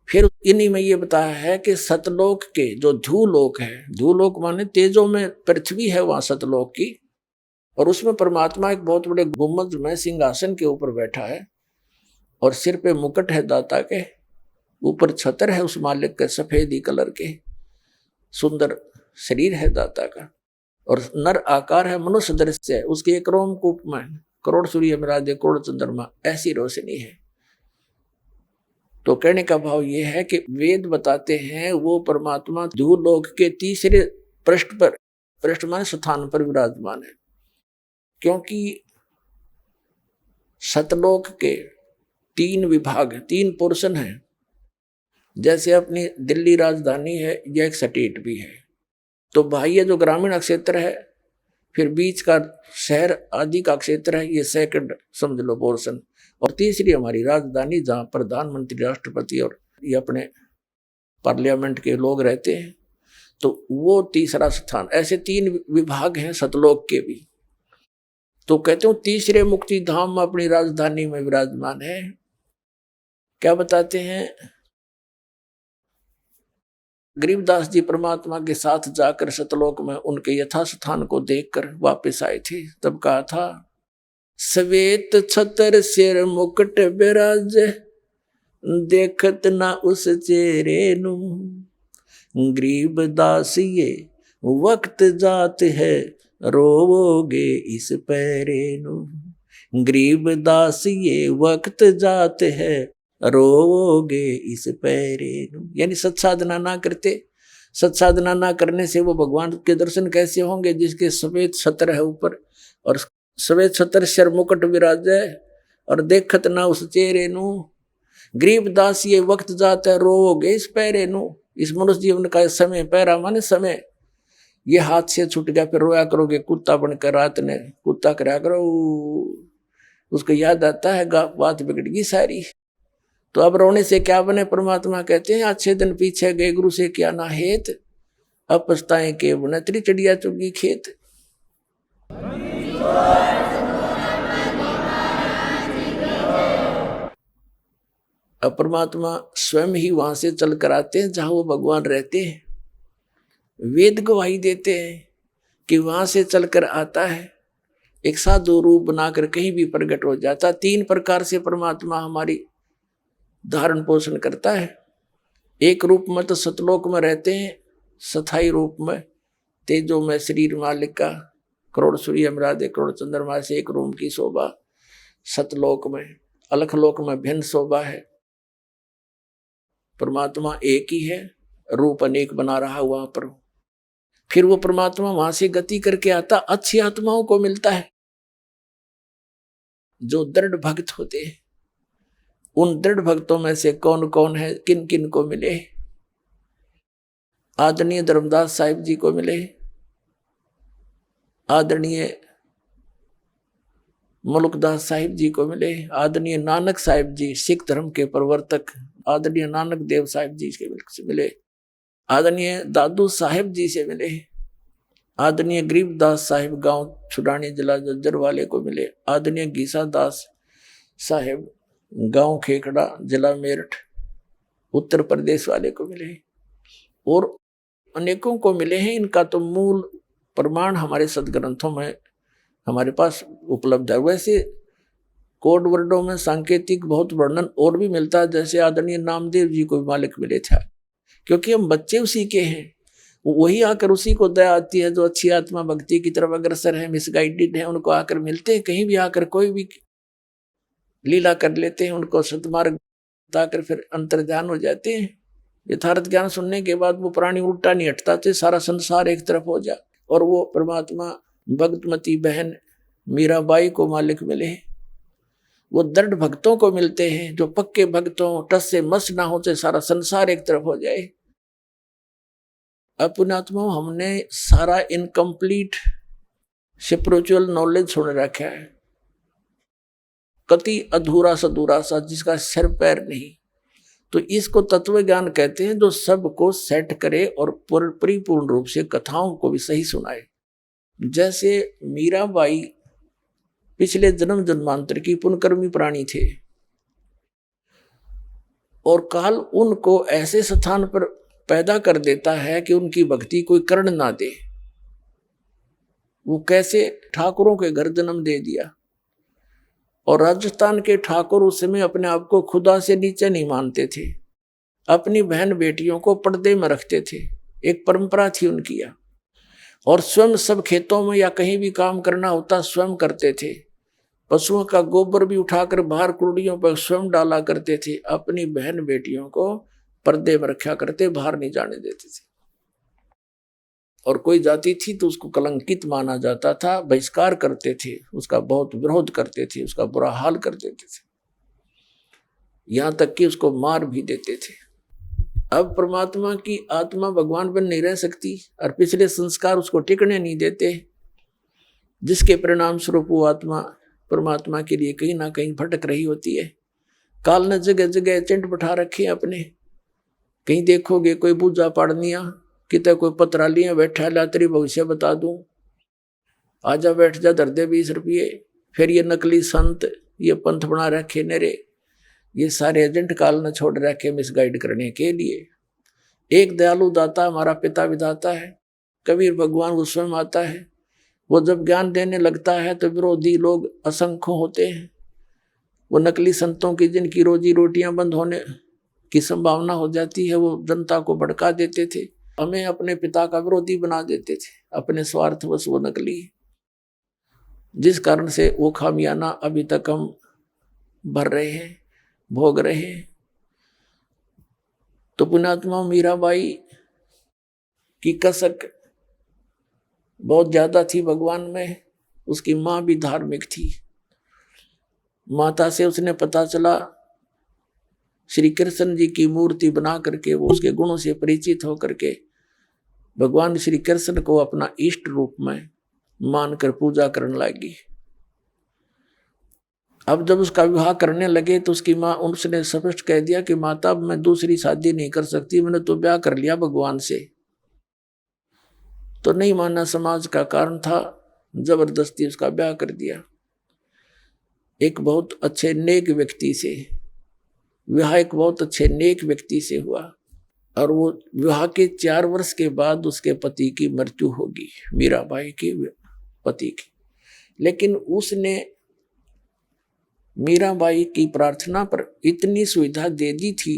फिर इन्हीं में ये बताया है कि सतलोक के जो ध्रुवलोक है, ध्रुवलोक माने तेजों में पृथ्वी है वहां सतलोक की, और उसमें परमात्मा एक बहुत बड़े गुम्बद में सिंहासन के ऊपर बैठा है और सिर पे मुकुट है दाता के, ऊपर छतर है उस मालिक के सफेदी कलर के, सुंदर शरीर है दाता का, और नर आकार है, मनुष्य दृश्य है, उसके एक रोमकूप में करोड़ सूर्य मिरादे करोड़ चंद्रमा ऐसी रोशनी है। तो कहने का भाव ये है कि वेद बताते हैं वो परमात्मा ध्रुवलोक के तीसरे पृष्ठ पर, पृष्ठ माने स्थान पर विराजमान है, क्योंकि सतलोक के 3 विभाग, 3 पोर्शन है। जैसे अपनी दिल्ली राजधानी है, यह एक स्टेट भी है, तो बाह्य जो ग्रामीण क्षेत्र है, फिर बीच का शहर आदि का क्षेत्र है, ये सेकंड समझ लो पोर्शन, और तीसरी हमारी राजधानी जहाँ प्रधानमंत्री, राष्ट्रपति और ये अपने पार्लियामेंट के लोग रहते हैं, तो वो तीसरा स्थान। ऐसे 3 विभाग हैं सतलोक के भी। तो कहते हूँ तीसरे मुक्ति धाम में अपनी राजधानी में विराजमान है। क्या बताते हैं? गरीबदास जी परमात्मा के साथ जाकर सतलोक में उनके यथास्थान को देखकर वापस आए थे, तब कहा था श्वेत छतर सिर मुकुट बिराज, देखत ना उस चेहरे नु, गरीबदास ये वक्त जात है, रोवोगे इस पैरे नु, गरीबदास ये वक्त जात है, रोवोगे इस पैरे नु। यानी सत्साधना ना करते, सत्साधना ना करने से वो भगवान के दर्शन कैसे होंगे जिसके सफेद छत्र है ऊपर, और सफेद छत्र सिर मुकुट विराजे, और देखत ना उस चेहरे नु, गरीबदास ये वक्त जाता है, रोवोगे इस पैरे नु। इस मनुष्य जीवन का समय, पैरा माने समय, ये हाथ से छूट गया, फिर रोया करोगे कुत्ता बनकर, रात ने कुत्ता कराया करो, उसको याद आता है बात बिगड़ गई सारी। तो अब रोने से क्या बने? परमात्मा कहते हैं अच्छे दिन पीछे गए गुरु से क्या ना हेत, अब पछताएं के बुनत्री चिड़िया चुगी खेत। अब परमात्मा स्वयं ही वहां से चल कर आते हैं जहां वो भगवान रहते हैं। वेद गवाही देते हैं कि वहां से चलकर आता है, एक साधु रूप बनाकर कहीं भी प्रकट हो जाता। 3 प्रकार से परमात्मा हमारी धारण पोषण करता है। एक रूप में तो सतलोक में रहते हैं, स्थायी रूप में तेजो में शरीर मालिक का, करोड़ सूर्य मिरादे करोड़ चंद्रमा से एक रूम की शोभा। सतलोक में, अलखलोक में भिन्न शोभा है। परमात्मा एक ही है, रूप अनेक बना रहा वहां पर। फिर वो परमात्मा वहां से गति करके आता, अच्छी आत्माओं को मिलता है जो दृढ़ भक्त होते हैं। उन दृढ़ भक्तों में से कौन कौन है, किन किन को मिले? आदरणीय धर्मदास साहिब जी को मिले, आदरणीय मुल्कदास साहिब जी को मिले, आदरणीय नानक साहिब जी सिख धर्म के प्रवर्तक, आदरणीय नानक देव साहिब जी से मिले, आदरणीय दादू साहिब जी से मिले, आदरणीय गरीबदास साहिब गांव छुड़ानी जिला जज्जर वाले को मिले, आदरणीय गीसा दास साहिब गांव खेखड़ा जिला मेरठ उत्तर प्रदेश वाले को मिले, और अनेकों को मिले हैं। इनका तो मूल प्रमाण हमारे सदग्रंथों में हमारे पास उपलब्ध है। वैसे कोड वर्डों में सांकेतिक बहुत वर्णन और भी मिलता है, जैसे आदरणीय नामदेव जी को भी मालिक मिले थे, क्योंकि हम बच्चे उसी के हैं। वही आकर उसी को दया आती है जो अच्छी आत्मा भक्ति की तरफ अग्रसर है, मिसगाइडेड है, उनको आकर मिलते हैं। कहीं भी आकर कोई भी लीला कर लेते हैं, उनको सतमार्ग बताकर फिर अंतर्ध्यान हो जाते हैं। यथार्थ ज्ञान सुनने के बाद वो प्राणी उल्टा नहीं हटता थे, सारा संसार एक तरफ हो जाए। और वो परमात्मा भक्तमती बहन मीराबाई को मालिक मिले। वो दृढ़ भक्तों को मिलते हैं, जो पक्के भक्तों टस से मस ना होते, सारा संसार एक तरफ हो जाए। अपनात्मा हमने सारा इनकम्प्लीट स्पिरिचुअल नॉलेज सुन रखा है, कति अधूरा सधूरा सा, जिसका सिर पैर नहीं। तो इसको तत्व ज्ञान कहते हैं, जो सबको सेट करे और परिपूर्ण रूप से कथाओं को भी सही सुनाए। जैसे मीराबाई पिछले जन्म जन्मांतर की पुण्यकर्मी प्राणी थे, और काल उनको ऐसे स्थान पर पैदा कर देता है कि उनकी भक्ति कोई कर्ण ना दे। वो कैसे ठाकुरों के घर जन्म दे दिया, और राजस्थान के ठाकुर उस समय अपने आप को खुदा से नीचे नहीं मानते थे, अपनी बहन बेटियों को पर्दे में रखते थे, एक परंपरा थी उनकी। और स्वयं सब खेतों में या कहीं भी काम करना होता स्वयं करते थे। पशुओं का गोबर भी उठाकर बाहर कुर्डियों पर स्वयं डाला करते थे। अपनी बहन बेटियों को पर्दे में रखा करते, बाहर नहीं जाने देते थे। और कोई जाति थी तो उसको कलंकित माना जाता था, बहिष्कार करते थे, उसका बहुत विरोध करते थे, उसका बुरा हाल कर देते थे, यहां तक कि उसको मार भी देते थे। अब परमात्मा की आत्मा भगवान बन नहीं रह सकती, और पिछले संस्कार उसको टिकने नहीं देते, जिसके परिणाम स्वरूप वो आत्मा परमात्मा के लिए कहीं ना कहीं भटक रही होती है। काल ने जगह जगह एजेंट बैठा रखे अपने। कहीं देखोगे कोई पूजा पाड़निया, कितने कोई पत्रालियां बैठा ला तेरी भविष्य बता दूं, आजा बैठ जा धर दे 20 रुपये। फिर ये नकली संत, ये पंथ बना रखे नेरे, ये सारे एजेंट काल ने छोड़ रखे मिसगाइड करने के लिए। एक दयालु दाता हमारा पिता विधाता है, कबीर भगवान वो स्वयं आता है। वो जब ज्ञान देने लगता है तो विरोधी लोग असंख्य होते हैं। वो नकली संतों की जिनकी रोजी रोटियां बंद होने की संभावना हो जाती है, वो जनता को भड़का देते थे, हमें अपने पिता का विरोधी बना देते थे, अपने स्वार्थवश वो नकली, जिस कारण से वो खामियाना अभी तक हम भर रहे हैं, भोग रहे हैं। तो पुण्यात्मा मीराबाई की कसक बहुत ज्यादा थी भगवान में। उसकी माँ भी धार्मिक थी। माता से उसने पता चला, श्री कृष्ण जी की मूर्ति बना करके वो उसके गुणों से परिचित होकर के भगवान श्री कृष्ण को अपना इष्ट रूप में मानकर पूजा करने लगी। अब जब उसका विवाह करने लगे तो उसकी माँ, उसने स्पष्ट कह दिया कि माता मैं दूसरी शादी नहीं कर सकती, मैंने तो ब्याह कर लिया भगवान से। तो नहीं माना, समाज का कारण था, जबरदस्ती उसका ब्याह कर दिया। एक बहुत अच्छे नेक व्यक्ति से विवाह, एक बहुत अच्छे नेक व्यक्ति से हुआ, और वो विवाह के 4 वर्ष के बाद उसके पति की मृत्यु होगी, मीराबाई के पति की। लेकिन उसने मीराबाई की प्रार्थना पर इतनी सुविधा दे दी थी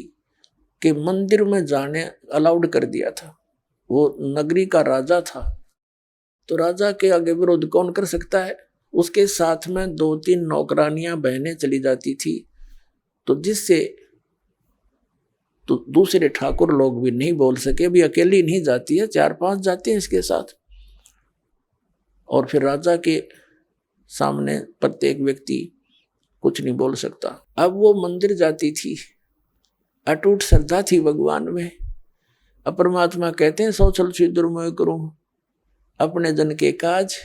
कि मंदिर में जाने अलाउड कर दिया था। वो नगरी का राजा था, तो राजा के आगे विरोध कौन कर सकता है। उसके साथ में 2-3 नौकरानियां बहनें चली जाती थी, तो जिससे तो दूसरे ठाकुर लोग भी नहीं बोल सके, भी अकेली नहीं जाती है, 4-5 जाते हैं इसके साथ। और फिर राजा के सामने प्रत्येक व्यक्ति कुछ नहीं बोल सकता। अब वो मंदिर जाती थी, अटूट श्रद्धा थी भगवान में। अब परमात्मा कहते हैं, सौ छल छिद्र मैं करूं अपने जन के काज,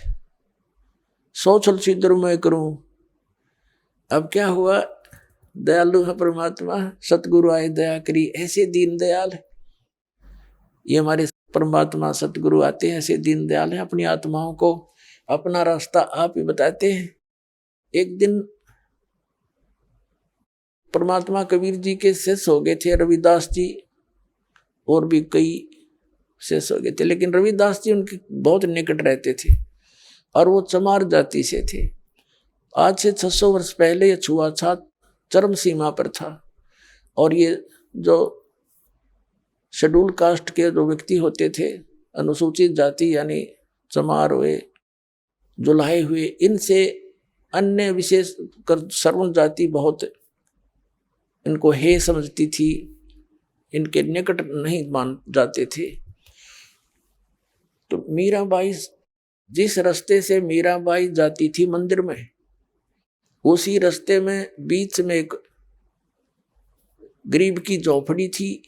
सौ छल छिद्र मैं करूं। अब क्या हुआ, दयालु है परमात्मा, सतगुरु आए दया करी, ऐसे दीन दयाल। ये हमारे परमात्मा सतगुरु आते हैं, ऐसे दीन दयाल हैं, अपनी आत्माओं को अपना रास्ता आप ही बताते हैं। एक दिन परमात्मा कबीर जी के शिष्य हो गए थे रविदास जी, और भी कई शेष हो गए थे। लेकिन रविदास जी उनके बहुत निकट रहते थे और वो चमार जाति से थे। आज से 600 वर्ष पहले ये छुआछूत चरम सीमा पर था और ये जो शेड्यूल कास्ट के जो व्यक्ति होते थे, अनुसूचित जाति यानी चमार हुए, जुलाहे हुए, इनसे अन्य विशेष कर सर्वण जाति बहुत इनको हे समझती थी, इनके निकट नहीं मान जाते थे। तो मीराबाई, जिस रास्ते से मीराबाई जाती थी मंदिर में, उसी रास्ते में बीच में एक गरीब की झोपड़ी थी,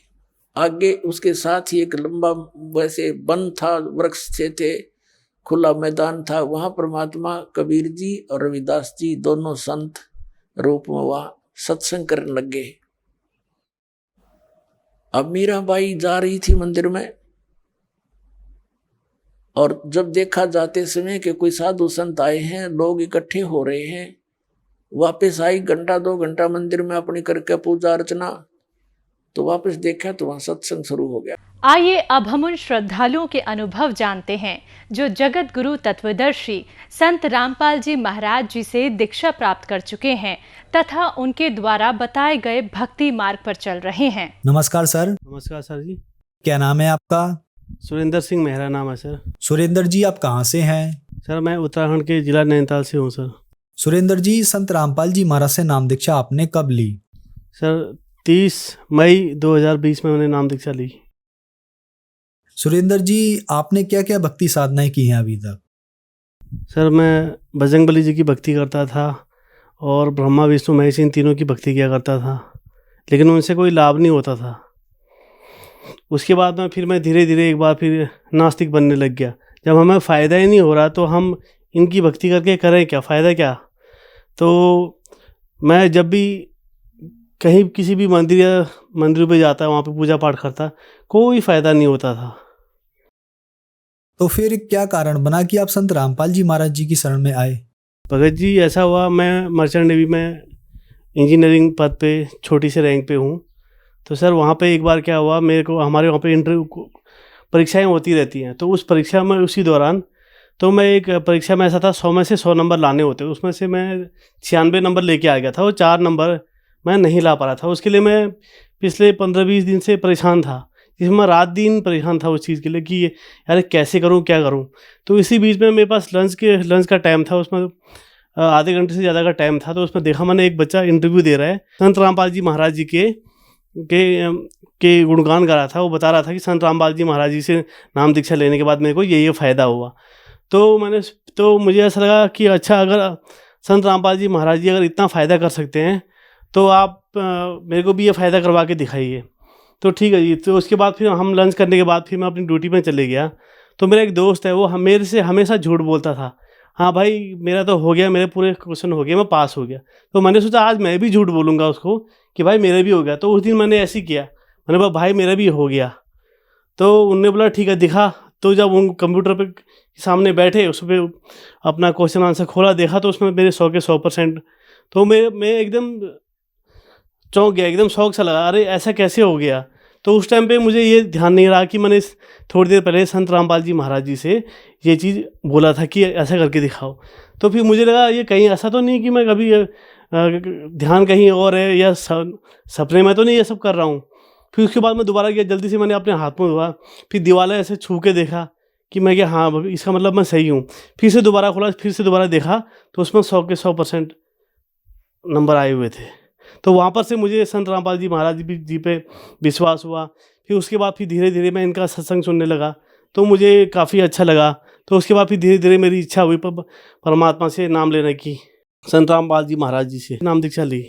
आगे उसके साथ ही एक लंबा वैसे वन था, वृक्ष से थे, खुला मैदान था। वहां परमात्मा कबीर जी और रविदास जी दोनों संत रूप में वहां सत्संग करने लग गए। अब मीराबाई जा रही थी मंदिर में और जब देखा जाते समय कि कोई साधु संत आए हैं, लोग इकट्ठे हो रहे हैं, वापस आई, घंटा 2 घंटा मंदिर में अपनी करके पूजा अर्चना, तो वापस देखा तो वहां सत्संग शुरू हो गया। आइए अब हम उन श्रद्धालुओं के अनुभव जानते हैं जो जगत गुरु तत्वदर्शी संत रामपाल जी महाराज जी से दीक्षा प्राप्त कर चुके हैं तथा उनके द्वारा बताए गए भक्ति मार्ग पर चल रहे हैं। नमस्कार सर। नमस्कार सर जी। क्या नाम है आपका? सुरेंद्र सिंह मेहरा नाम है सर। सुरेंद्र जी, आप कहाँ से हैं? सर मैं उत्तराखंड के जिला नैनीताल से हूँ सर। सुरेंद्र जी, संत रामपाल जी महाराज से नाम दीक्षा आपने कब ली? सर 30 मई 2020 में मैंने नाम दीक्षा ली। सुरेंद्र जी, आपने क्या क्या भक्ति साधनाएं की हैं अभी तक? सर मैं बजरंगबली जी की भक्ति करता था और ब्रह्मा विष्णु महेश इन तीनों की भक्ति किया करता था, लेकिन उनसे कोई लाभ नहीं होता था। उसके बाद में फिर मैं धीरे धीरे एक बार फिर नास्तिक बनने लग गया। जब हमें फ़ायदा ही नहीं हो रहा तो हम इनकी भक्ति करके करें क्या, फ़ायदा क्या। तो मैं जब भी कहीं किसी भी मंदिर पे जाता, वहाँ पे पूजा पाठ करता, कोई फ़ायदा नहीं होता था। तो फिर क्या कारण बना कि आप संत रामपाल जी महाराज जी की शरण में आए? भगत जी, ऐसा हुआ, मैं मर्चेंट नेवी में इंजीनियरिंग पद पे छोटी से रैंक पे हूँ। तो सर वहाँ पे एक बार क्या हुआ, मेरे को हमारे वहाँ पे इंटरव्यू परीक्षाएं होती रहती हैं, तो उस परीक्षा में उसी दौरान तो मैं एक परीक्षा में ऐसा था 100 में से 100 नंबर लाने होते, उसमें से मैं 96 नंबर लेके आ गया था। वो 4 नंबर मैं नहीं ला पा रहा था। उसके लिए मैं पिछले 15-20 दिन से परेशान था, जिसमें मैं रात दिन परेशान था उस चीज़ के लिए कि यार कैसे करूं, क्या करूं। तो इसी बीच में मेरे पास लंच का टाइम था, उसमें आधे घंटे से ज़्यादा का टाइम था। तो उसमें देखा मैंने एक बच्चा इंटरव्यू दे रहा है, संत रामपाल जी महाराज जी के गुणगान गा रहा था। वो बता रहा था कि संत रामपाल जी महाराज जी से नाम दीक्षा लेने के बाद मेरे को ये फ़ायदा हुआ। तो मुझे ऐसा लगा कि अच्छा, अगर संत रामपाल जी महाराज जी अगर इतना फ़ायदा कर सकते हैं तो आप मेरे को भी ये फ़ायदा करवा के दिखाइए। तो ठीक है जी। तो उसके बाद फिर हम लंच करने के बाद फिर मैं अपनी ड्यूटी में चले गया। तो मेरा एक दोस्त है, वो मेरे से हमेशा झूठ बोलता था, हाँ भाई मेरा तो हो गया, मेरे पूरे क्वेश्चन हो गए, मैं पास हो गया। तो मैंने सोचा आज मैं भी झूठ बोलूँगा उसको कि भाई मेरा भी हो गया। तो उस दिन मैंने ऐसे ही किया, मैंने बोला भाई मेरा भी हो गया। तो उनने बोला ठीक है दिखा। तो जब उन कंप्यूटर पे सामने बैठे, उस पर अपना क्वेश्चन आंसर खोला, देखा तो उसमें मेरे 100 के 100%। तो मैं एकदम चौंक गया, एकदम शौक सा लगा, अरे ऐसा कैसे हो गया। तो उस टाइम पे मुझे ये ध्यान नहीं रहा कि मैंने थोड़ी देर पहले संत रामपाल जी महाराज जी से ये चीज़ बोला था कि ऐसा करके दिखाओ। तो फिर मुझे लगा ये कहीं ऐसा तो नहीं कि मैं कभी ध्यान कहीं और है या सपने में तो नहीं ये सब कर रहा हूँ। फिर उसके बाद मैं दोबारा गया, जल्दी से मैंने अपने हाथ में धोआ, फिर दीवार ऐसे छू के देखा कि मैं क्या, हाँ इसका मतलब मैं सही हूँ। फिर से दोबारा खोला, फिर से दोबारा देखा तो उसमें 100 के 100% नंबर आए हुए थे। तो वहाँ पर से मुझे संत रामपाल जी महाराज जी पे विश्वास हुआ। फिर उसके बाद फिर धीरे धीरे मैं इनका सत्संग सुनने लगा, तो मुझे काफ़ी अच्छा लगा। तो उसके बाद फिर धीरे धीरे मेरी इच्छा हुई परमात्मा से नाम लेने की, संत रामपाल जी महाराज जी से नाम दीक्षा ली।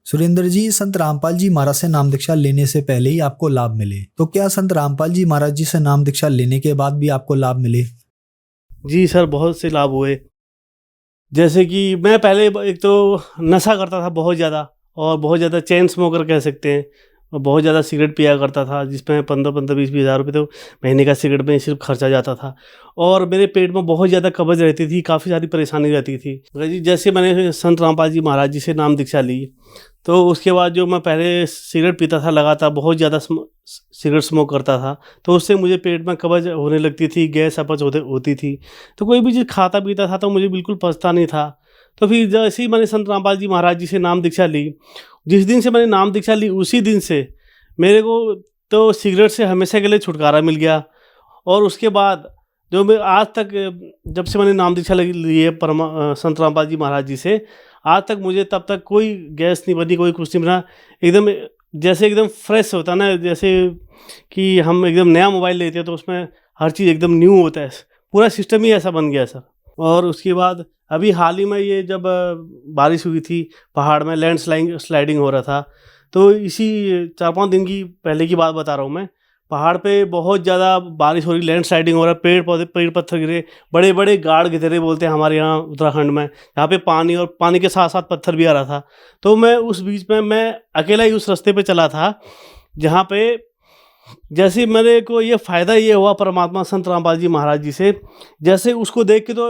सुरेंद्र जी, संत रामपाल जी महाराज से नाम दीक्षा लेने से पहले ही आपको लाभ मिले, तो क्या संत रामपाल जी महाराज जी से नाम दीक्षा लेने के बाद भी आपको लाभ मिले? जी सर, बहुत से लाभ हुए। जैसे कि मैं पहले एक तो नशा करता था बहुत ज़्यादा, और बहुत ज़्यादा चेन स्मोकर कह सकते हैं, मैं बहुत ज़्यादा सिगरेट पिया करता था, जिसमें 15-15, 20-20 हज़ार रुपये तो महीने का सिगरेट में सिर्फ खर्चा जाता था। और मेरे पेट में बहुत ज़्यादा कब्ज़ रहती थी, काफ़ी सारी परेशानी रहती थी। जैसे मैंने संत रामपाल जी महाराज जी से नाम दीक्षा ली, तो उसके बाद जो मैं पहले सिगरेट पीता था लगातार, बहुत ज़्यादा सिगरेट स्मोक करता था, तो उससे मुझे पेट में कब्ज़ होने लगती थी, गैस अपच होती थी। तो कोई भी चीज़ खाता पीता था तो मुझे बिल्कुल पचता नहीं था। तो फिर जैसे ही मैंने संत रामपाल जी महाराज जी से नाम दीक्षा ली, जिस दिन से मैंने नाम दीक्षा ली उसी दिन से मेरे को तो सिगरेट से हमेशा के लिए छुटकारा मिल गया। और उसके बाद जो मैं आज तक, जब से मैंने नाम दीक्षा ली है संत रामपाल जी महाराज जी से, आज तक मुझे तब तक कोई गैस नहीं बनी, कोई कुछ नहीं बना। एकदम जैसे एकदम फ्रेश होता ना, जैसे कि हम एकदम नया मोबाइल लेते हैं तो उसमें हर चीज़ एकदम न्यू होता है, पूरा सिस्टम ही ऐसा बन गया सर। और उसके बाद अभी हाल ही में ये जब बारिश हुई थी, पहाड़ में स्लाइडिंग हो रहा था, तो इसी 4-5 दिन की पहले की बात बता रहा हूँ मैं। पहाड़ पे बहुत ज़्यादा बारिश हो रही, लैंडस्लाइडिंग हो रहा है, पेड़ पत्थर गिरे, बड़े बड़े गाड़ गिरे बोलते हैं हमारे यहाँ उत्तराखंड में, यहाँ पे पानी और पानी के साथ साथ पत्थर भी आ रहा था। तो मैं उस बीच में मैं अकेला ही उस रास्ते पे चला था, जहाँ पे जैसे मेरे को ये फ़ायदा ये हुआ परमात्मा संत रामपाल जी महाराज जी से, जैसे उसको देख के तो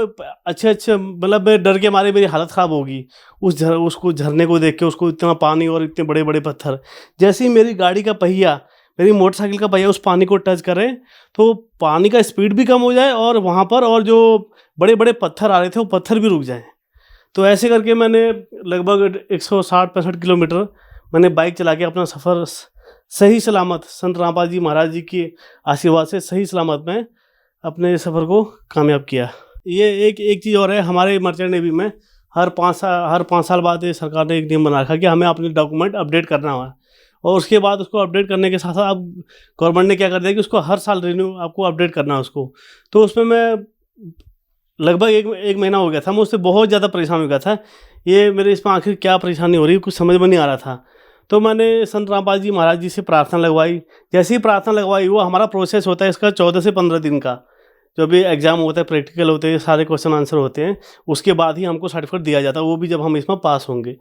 अच्छे मतलब मैं डर के मारे मेरी हालत ख़राब होगी, उसको झरने को देख के, उसको इतना पानी और इतने बड़े बड़े पत्थर। जैसे ही मेरी गाड़ी का पहिया, मेरी मोटरसाइकिल का पहिया उस पानी को टच करे तो पानी का स्पीड भी कम हो जाए और वहाँ पर और जो बड़े बड़े पत्थर आ रहे थे वो पत्थर भी रुक जाएँ। तो ऐसे करके मैंने लगभग 160-165 किलोमीटर मैंने बाइक चला के अपना सफ़र सही सलामत संत रामपाल जी महाराज जी के आशीर्वाद से सही सलामत में अपने सफ़र को कामयाब किया। ये एक चीज़ और है, हमारे मर्चेंट नेवी में हर 5 साल बाद ये सरकार ने एक नियम बना रखा कि हमें अपने डॉक्यूमेंट अपडेट करना हुआ, और उसके बाद उसको अपडेट करने के साथ साथ अब गवर्नमेंट ने क्या कर दिया कि उसको हर साल रिन्यू आपको अपडेट करना है उसको। तो उसमें मैं लगभग एक महीना हो गया था, मैं उससे बहुत ज़्यादा परेशान हो गया था। ये मेरे इसमें आखिर क्या परेशानी हो रही है कुछ समझ में नहीं आ रहा था। तो मैंने संत रामपाल जी महाराज जी से प्रार्थना लगवाई। जैसे ही प्रार्थना लगवाई, वो हमारा प्रोसेस होता है इसका 14 से 15 दिन का, जो भी एग्ज़ाम होता है, प्रैक्टिकल होते हैं, सारे क्वेश्चन आंसर होते हैं, उसके बाद ही हमको सर्टिफिकेट दिया जाता है, वो भी जब हम इसमें पास होंगे।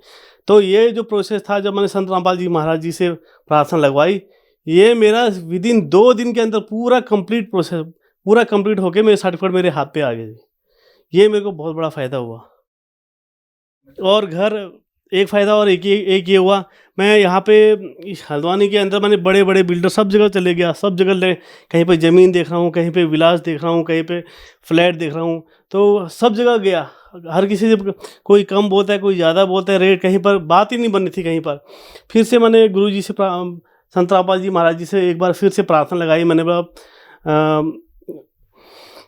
तो ये जो प्रोसेस था, जब मैंने संत रामपाल जी महाराज जी से प्रार्थना लगवाई, ये मेरा विदिन 2 दिन के अंदर पूरा कंप्लीट प्रोसेस पूरा कंप्लीट होके मेरे सर्टिफिकेट मेरे हाथ पे आ गए। ये मेरे को बहुत बड़ा फ़ायदा हुआ। और घर एक फ़ायदा और एक ये हुआ, मैं यहाँ पे इस हल्द्वानी के अंदर मैंने बड़े बड़े बिल्डर सब जगह चले गया, सब जगह कहीं पे ज़मीन देख रहा हूँ, कहीं पे विलास देख रहा हूँ, कहीं पे फ्लैट देख रहा हूँ, तो सब जगह गया। हर किसी से कोई कम बोलता है, कोई ज़्यादा बोलता है, रेट कहीं पर बात ही नहीं बनी थी कहीं पर। फिर से मैंने गुरु जी से संत रामपाल जी महाराज जी से एक बार फिर से प्रार्थना लगाई। मैंने बोला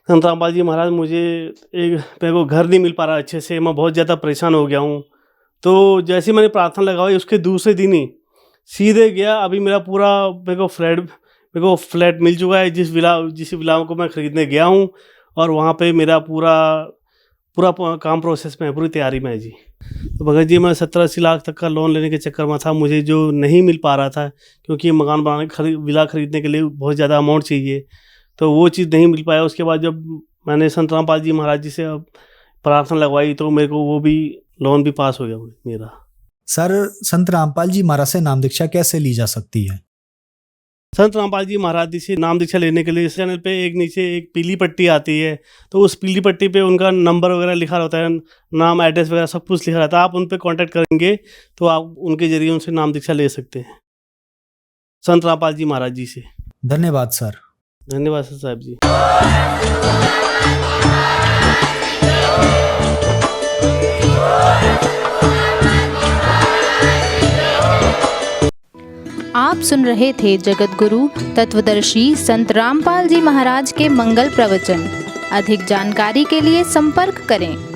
संत रामपाल जी महाराज, मेरे को घर नहीं मिल पा रहा अच्छे से, मैं बहुत ज़्यादा परेशान हो गया हूँ। तो जैसे मैंने प्रार्थना लगाई उसके दूसरे दिन ही सीधे गया, अभी मेरा पूरा मेरे को फ्लैट मिल चुका है जिस विला को मैं ख़रीदने गया हूँ, और वहाँ पे मेरा पूरा काम प्रोसेस में है, पूरी तैयारी में है जी। तो भगत जी, मैं 70-80 लाख तक का लोन लेने के चक्कर में था, मुझे जो नहीं मिल पा रहा था, क्योंकि मकान बनाने विला ख़रीदने के लिए बहुत ज़्यादा अमाउंट चाहिए, तो वो चीज़ नहीं मिल पाया। उसके बाद जब मैंने संत रामपाल जी महाराज जी से प्रार्थना लगवाई तो मेरे को वो भी लोन भी पास हो गया मेरा। सर, संत रामपाल जी महाराज से नाम दीक्षा कैसे ली जा सकती है? संत रामपाल जी महाराज जी से नाम दीक्षा लेने के लिए इस चैनल पे नीचे एक पीली पट्टी आती है, तो उस पीली पट्टी पे उनका नंबर वगैरह लिखा रहता है, नाम, एड्रेस वगैरह सब कुछ लिखा रहता है। आप उन पे कांटेक्ट करेंगे तो आप उनके जरिए उनसे नाम दीक्षा ले सकते हैं, संत रामपाल जी महाराज जी से। धन्यवाद सर। धन्यवाद सर साहब जी। आप सुन रहे थे जगत गुरु तत्वदर्शी संत रामपाल जी महाराज के मंगल प्रवचन। अधिक जानकारी के लिए संपर्क करें।